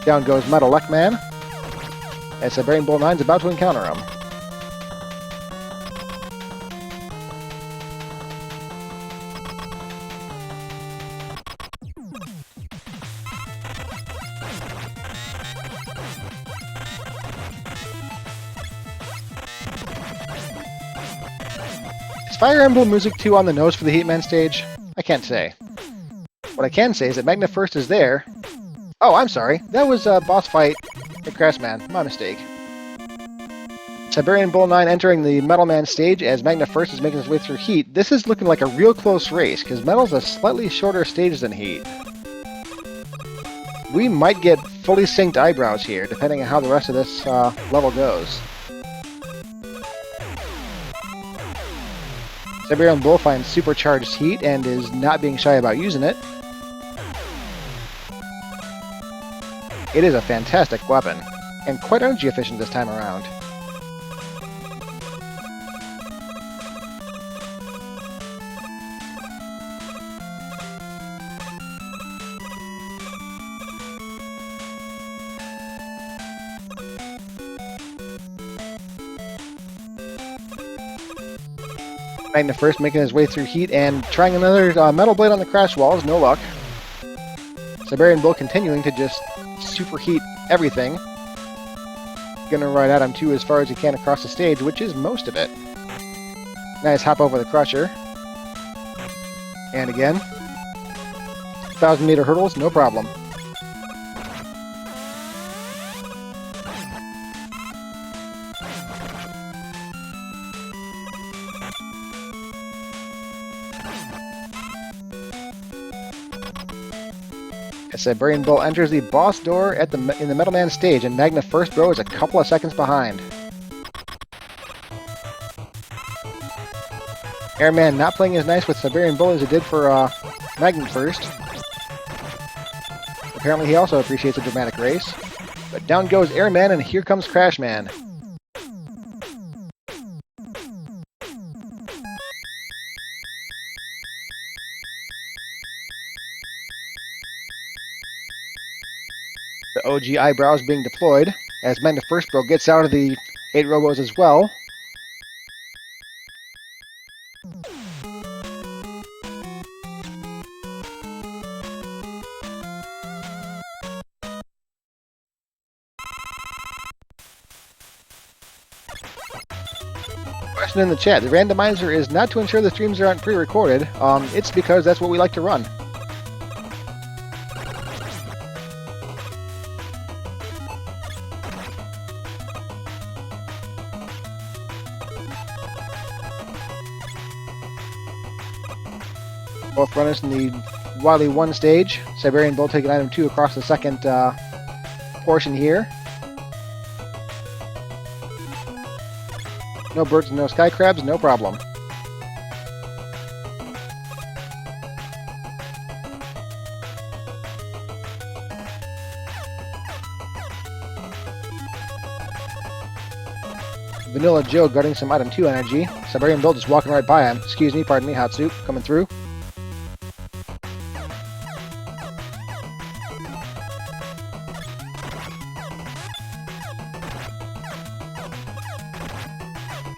Speaker 1: Down goes Metal Elect Man as Siberian Bull 9 is about to encounter him. Is Fire Emblem music too on the nose for the Heatman stage? I can't say. What I can say is that Magna First is there. Oh, I'm sorry. That was a boss fight at Craftsman. My mistake. Siberian Bull 9 entering the Metal Man stage as Magna First is making his way through Heat. This is looking like a real close race, because Metal's a slightly shorter stage than Heat. We might get fully synced eyebrows here, depending on how the rest of this level goes. Siberian Bull finds supercharged Heat and is not being shy about using it. It is a fantastic weapon, and quite energy efficient this time around. Magna First making his way through Heat and trying another Metal Blade on the crash walls, no luck. Siberian Bull continuing to just superheat everything. Gonna ride at him too as far as he can across the stage, which is most of it. Nice hop over the Crusher. And again. 1,000-meter hurdles, no problem. Siberian Bull enters the boss door at in the Metal Man stage, and Magna First Bro is a couple of seconds behind. Airman not playing as nice with Siberian Bull as he did for Magna First. Apparently he also appreciates a dramatic race. But down goes Airman, and here comes Crashman. The OG eyebrows being deployed, as Magna First Bro gets out of the 8 robos as well. Question in the chat, the randomizer is not to ensure the streams aren't pre-recorded, it's because that's what we like to run. Both runners in the Wily 1 stage. Siberian Bull taking item 2 across the second portion here. No birds and no sky crabs, no problem. Vanilla Joe guarding some item 2 energy. Siberian Bull just walking right by him. Excuse me, pardon me, Hot Soup coming through.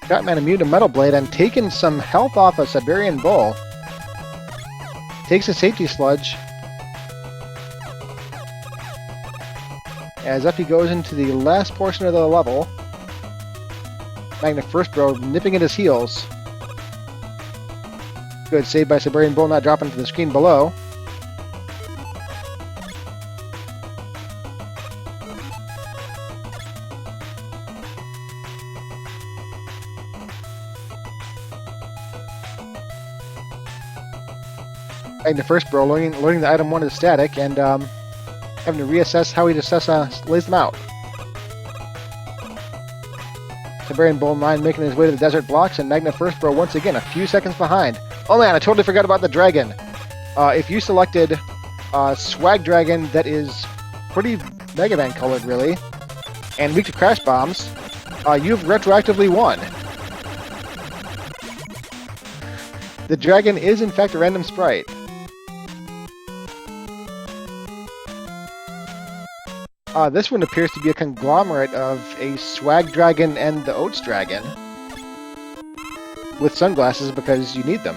Speaker 1: Catman immune to Metal Blade and taking some health off of Siberian Bull. Takes a safety sludge. as up he goes into the last portion of the level. magnetfirstbro nipping at his heels. Good save by siberianbull, not dropping to the screen below. magnetfirstbro learning the item 1 is static and having to reassess how he lays them out. siberianbull9 making his way to the desert blocks, and magnetfirstbro once again a few seconds behind. Oh man, I totally forgot about the dragon. If you selected Swag Dragon that is pretty Mega Man colored really, and weak to crash bombs, you've retroactively won. The dragon is in fact a random sprite. This one appears to be a conglomerate of a Swag Dragon and the Oats Dragon, with sunglasses because you need them.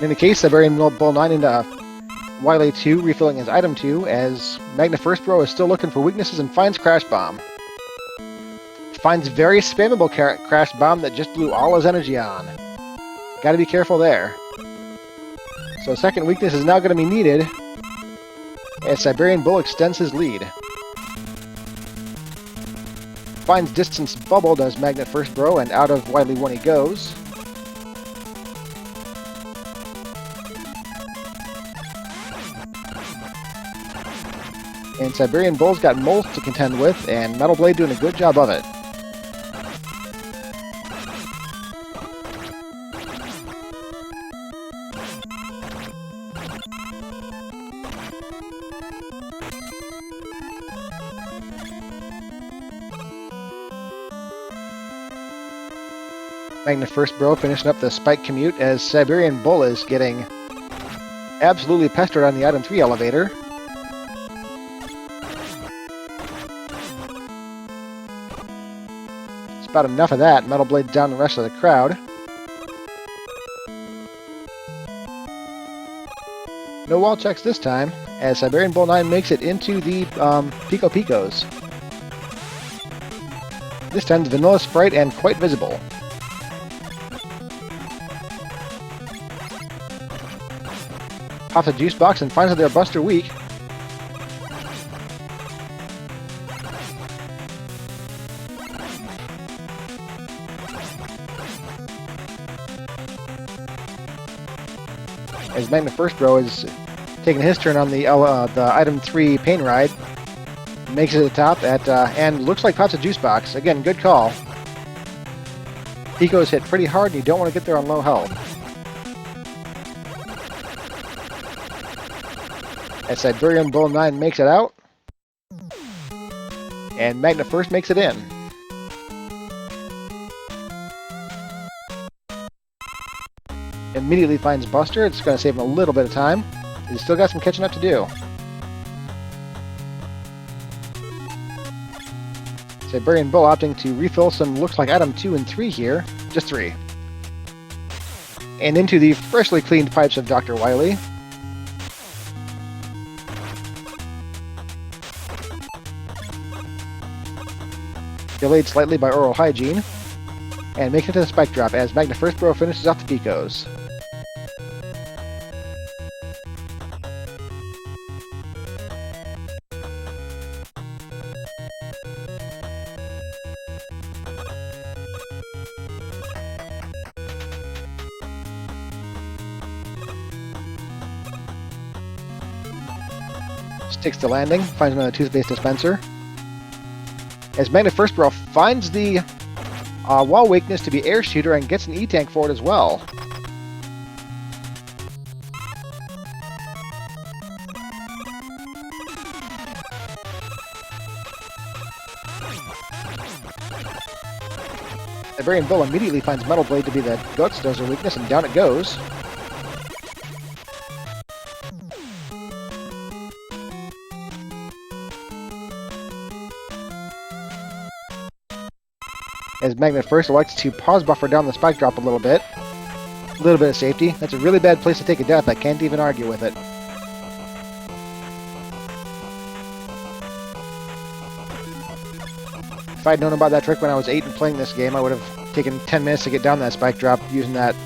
Speaker 1: In the case, siberianbull9 into Wily 2, refilling his item 2, as magnetfirstbro is still looking for weaknesses and finds Crash Bomb. Finds very spammable Crash Bomb that just blew all his energy on. Gotta be careful there. So second weakness is now going to be needed, as siberianbull extends his lead. Finds distance bubble, does magnetfirstbro, and out of Wily 1 he goes. And siberianbull's got moles to contend with, and Metal Blade doing a good job of it. magnetfirstbro finishing up the spike commute, as siberianbull is getting absolutely pestered on the item 3 elevator. It's about enough of that. Metal Blade down the rest of the crowd. No wall checks this time, as siberianbull9 makes it into the Pico Picos. This time the vanilla sprite and quite visible. Pops a juice box and finds that they're Buster weak. As magnetfirstbro is taking his turn on the item 3 pain ride, makes it to the top at and looks like pops a juice box. Again, good call. Pico's hit pretty hard, and you don't want to get there on low health. As siberianbull9 makes it out, and magnetfirst makes it in. Immediately finds Buster. It's going to save him a little bit of time. He's still got some catching up to do. siberianbull opting to refill some, looks like item 2 and 3 here. Just 3. And into the freshly cleaned pipes of Dr. Wily. Delayed slightly by oral hygiene, and makes it to the spike drop as magnetfirstbro finishes off the Picos. Sticks to landing, finds another toothpaste dispenser. As magnetfirstbro finds the wall weakness to be air shooter and gets an E-tank for it as well. siberianbull immediately finds Metal Blade to be the Guts Dozer weakness, and down it goes. As magnetfirst elects to pause buffer down the spike drop a little bit. A little bit of safety. That's a really bad place to take a death. I can't even argue with it. If I'd known about that trick when I was 8 and playing this game, I would have taken 10 minutes to get down that spike drop using that.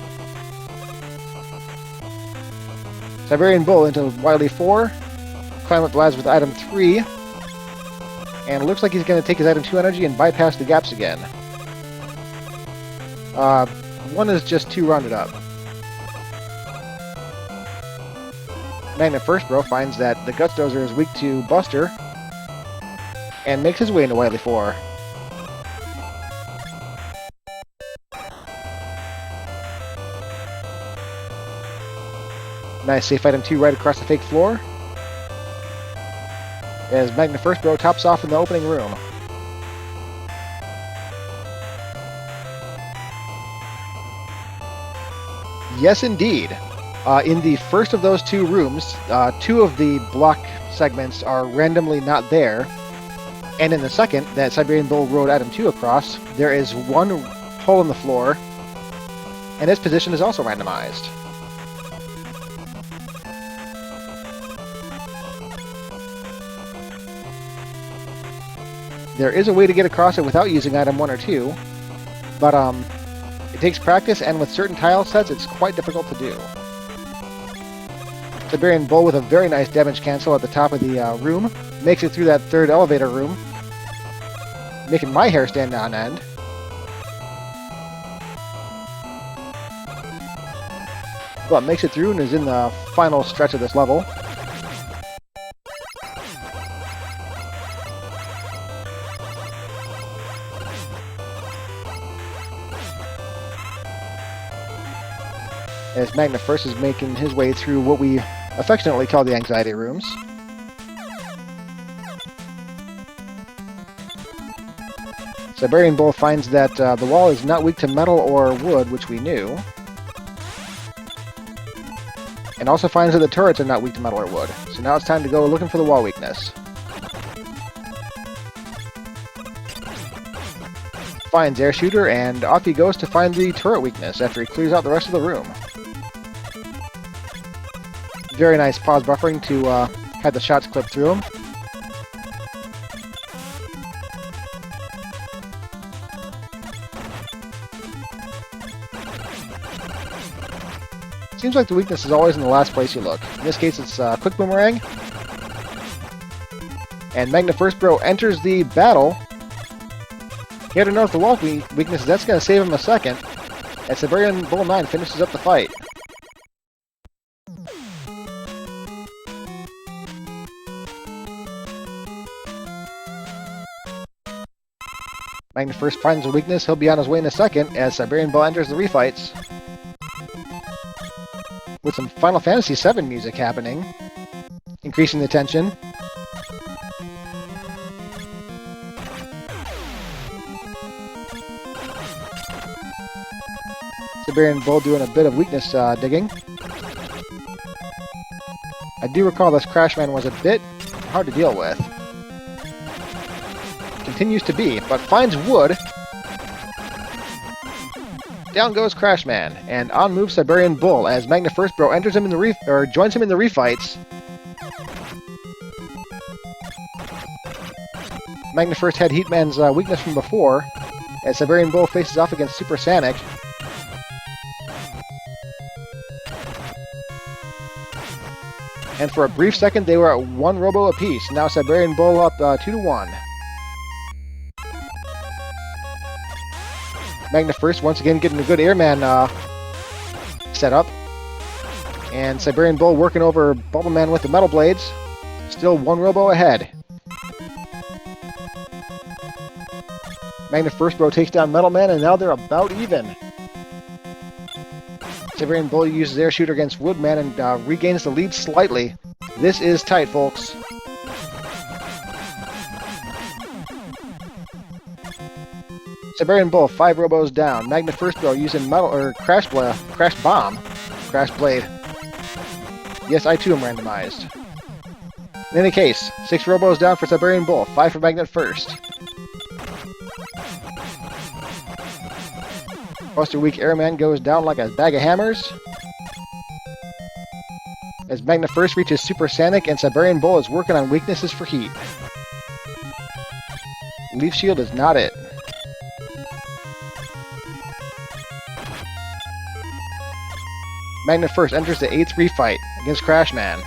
Speaker 1: Siberian Bull into Wily 4. Climb up the ladders with item 3. And it looks like he's going to take his item 2 energy and bypass the gaps again. 1 is just too rounded up. magnetfirstbro finds that the Guts Dozer is weak to Buster and makes his way into Wily 4. Nice safe item 2 right across the fake floor. As magnetfirstbro tops off in the opening room. Yes, indeed. In the first of those 2 rooms, 2 of the block segments are randomly not there. And in the second, that Siberian Bull rode item 2 across, there is 1 hole in the floor, and its position is also randomized. There is a way to get across it without using item 1 or 2, but it takes practice, and with certain tile sets, it's quite difficult to do. Siberian Bull with a very nice damage cancel at the top of the room makes it through that 3rd elevator room, making my hair stand on end. But makes it through and is in the final stretch of this level. As magnetfirst is making his way through what we affectionately call the anxiety rooms. Siberian Bull finds that the wall is not weak to metal or wood, which we knew. And also finds that the turrets are not weak to metal or wood. So now it's time to go looking for the wall weakness. Finds air shooter, and off he goes to find the turret weakness after he clears out the rest of the room. Very nice pause buffering to have the shots clip through him. Seems like the weakness is always in the last place you look. In this case, it's Quick Boomerang. And magnetfirstbro enters the battle. He had to know if the wall weakness, that's going to save him a second. As siberianbull9 finishes up the fight. magnetfirst finds a weakness. He'll be on his way in a second as Siberian Bull enters the refights. With some Final Fantasy VII music happening, increasing the tension. Siberian Bull doing a bit of weakness digging. I do recall this Crashman was a bit hard to deal with. Continues to be, but finds wood. Down goes Crashman, and on moves Siberian Bull as magnetfirstbro enters him in the joins him in the refights. magnetfirst had Heatman's weakness from before, as Siberian Bull faces off against Super Sanic. And for a brief second, they were at 1 robo apiece. Now Siberian Bull up 2-1. magnetfirst once again getting a good airman setup. And Siberian Bull working over Bubbleman with the metal blades. Still 1 robo ahead. magnetfirstbro takes down Metalman, and now they're about even. Siberian Bull uses air shooter against Woodman and regains the lead slightly. This is tight, folks. Siberian Bull 5 robos down. magnetfirstbro using Crash Blade. Yes, I too am randomized. In any case, 6 robos down for Siberian Bull, 5 for magnetfirst. Buster Weak Airman goes down like a bag of hammers. As magnetfirst reaches Super Sanic and Siberian Bull is working on weaknesses for heat. Leaf Shield is not it. Magnet First enters the A3 fight against Crashman.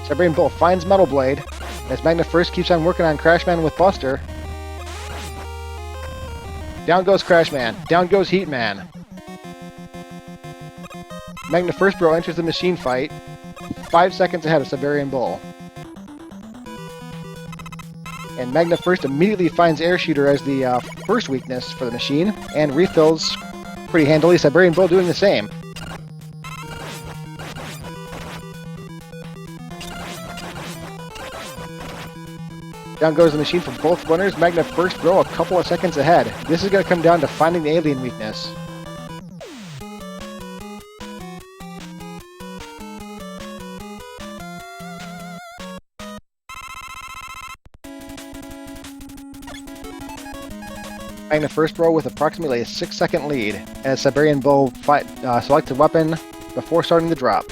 Speaker 1: Siberian Bull finds Metal Blade as Magnet First keeps on working on Crashman with Buster. Down goes Crashman. Down goes Heatman. Magnet First Bro enters the machine fight 5 seconds ahead of Siberian Bull. And Magnet First immediately finds Air Shooter as the first weakness for the machine and refills pretty handily. Siberian Bull doing the same. Down goes the machine for both runners. Magnet First Bro a couple of seconds ahead. This is going to come down to finding the alien weakness. Magnet First Bro with approximately a 6-second lead as Siberian Bull selects a weapon before starting the drop.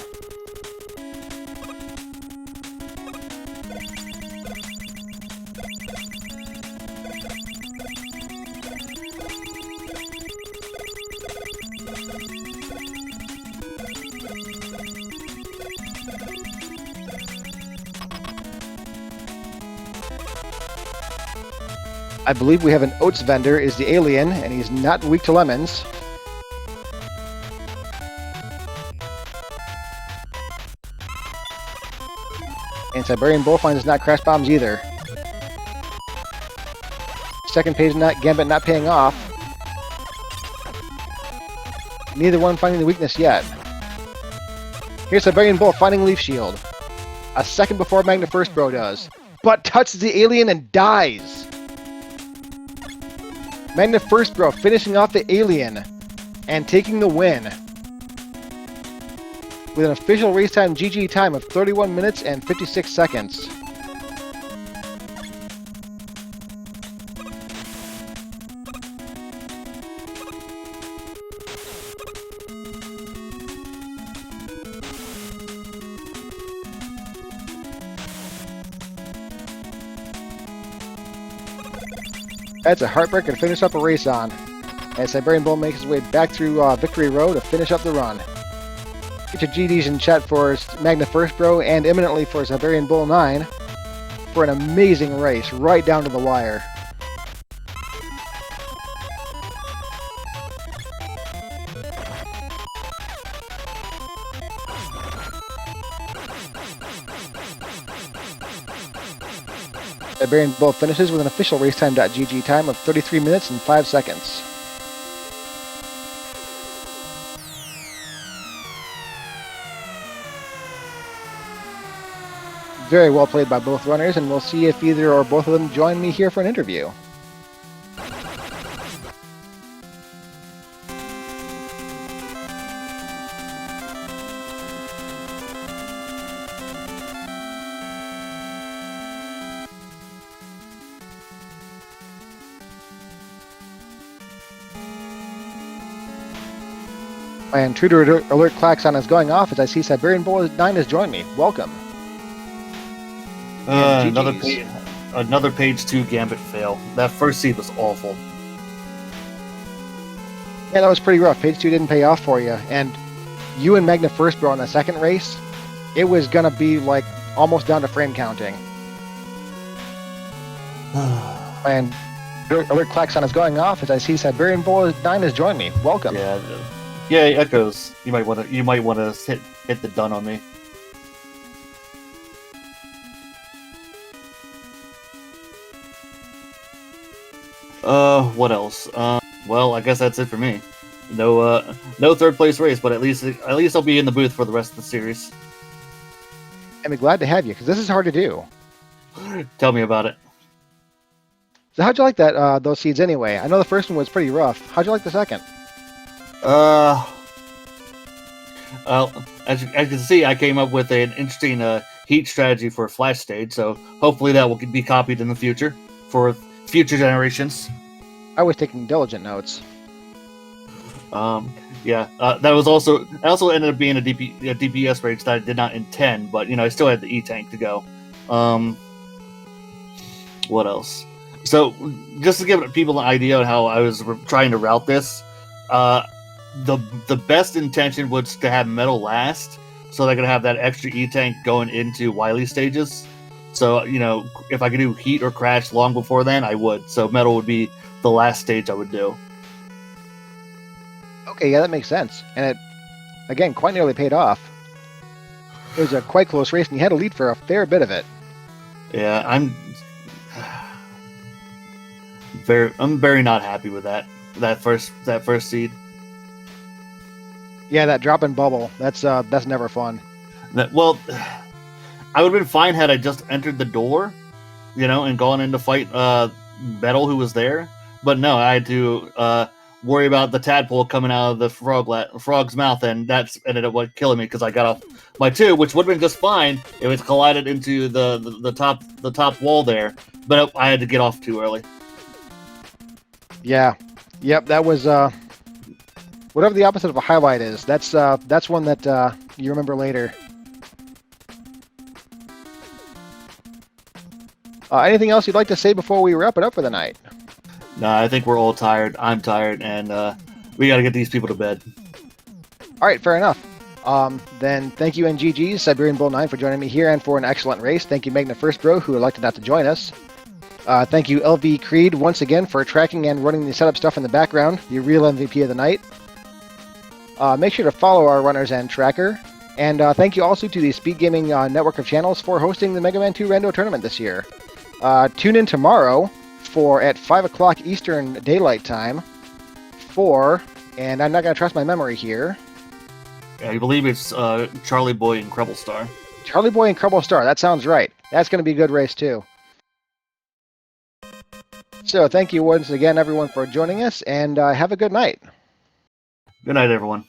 Speaker 1: I believe we have an oats vendor is the alien, and he's not weak to lemons. And Siberian Bull finds not crash bombs either. Second page Gambit not paying off. Neither one finding the weakness yet. Here's Siberian Bull finding Leaf Shield. A second before Magnet First Bro does. But touches the alien and dies. Magnet First Bro finishing off the alien and taking the win with an official race time GG time of 31 minutes and 56 seconds. That's a heartbreaker to finish up a race on, as Siberian Bull makes his way back through Victory Road to finish up the run. Get your GDs in chat for Magnet First Bro and imminently for Siberian Bull 9 for an amazing race right down to the wire. Siberian Bull finishes with an official racetime.gg time of 33 minutes and 5 seconds. Very well played by both runners, and we'll see if either or both of them join me here for an interview. My intruder alert klaxon is going off as I see Siberian Bull 9 has joined me. Welcome.
Speaker 2: Another page 2 Gambit fail. That first seed was awful.
Speaker 1: Yeah, that was pretty rough. Page 2 didn't pay off for you. And you and Magnet First Bro in the second race, it was going to be like almost down to frame counting. And alert klaxon is going off as I see Siberian Bull 9 has joined me. Welcome.
Speaker 2: Yeah, Echoes. You might want to hit the done on me. What else? Well, I guess that's it for me. No third place race, but at least I'll be in the booth for the rest of the series.
Speaker 1: I'd be glad to have you because this is hard to do.
Speaker 2: Tell me about it.
Speaker 1: So how'd you like that? Those seeds anyway? I know the first one was pretty rough. How'd you like the second?
Speaker 2: Well, as you can see, I came up with an interesting heat strategy for a flash stage, so hopefully that will be copied in the future for future generations.
Speaker 1: I was taking diligent notes.
Speaker 2: That was also ended up being a DPS range that I did not intend, but I still had the E-tank to go. What else? So, just to give people an idea of how I was trying to route this, the best intention was to have metal last, so they could have that extra E-tank going into Wily stages. So, if I could do heat or crash long before then, I would. So metal would be the last stage I would do.
Speaker 1: Okay, yeah, that makes sense. And it, again, quite nearly paid off. It was a quite close race, and you had a lead for a fair bit of it.
Speaker 2: Yeah, I'm very not happy with that first seed.
Speaker 1: Yeah, that drop in bubble, that's never fun.
Speaker 2: Well, I would have been fine had I just entered the door, and gone in to fight Metal, who was there. But no, I had to worry about the tadpole coming out of the frog's mouth, and that's ended up killing me because I got off my 2, which would have been just fine if it collided into the top wall there. But I had to get off too early.
Speaker 1: Yeah, yep, that was whatever the opposite of a highlight is. That's one that you remember later. Anything else you'd like to say before we wrap it up for the night?
Speaker 2: No, I think we're all tired. I'm tired, and we got to get these people to bed.
Speaker 1: All right, fair enough. Then thank you, NGG's siberianbull9, for joining me here and for an excellent race. Thank you, magnetfirstbro, who elected not to join us. Thank you, LV Creed, once again for tracking and running the setup stuff in the background, the real MVP of the night. Make sure to follow our runners and tracker. And thank you also to the Speedgaming network of channels for hosting the Mega Man 2 Rando tournament this year. Tune in tomorrow at 5 o'clock Eastern Daylight Time and I'm not going to trust my memory here.
Speaker 2: Yeah, I believe it's Charlie Boy and Crubble Star.
Speaker 1: Charlie Boy and Crubble Star, that sounds right. That's going to be a good race too. So thank you once again, everyone, for joining us, and have a good night.
Speaker 2: Good night, everyone.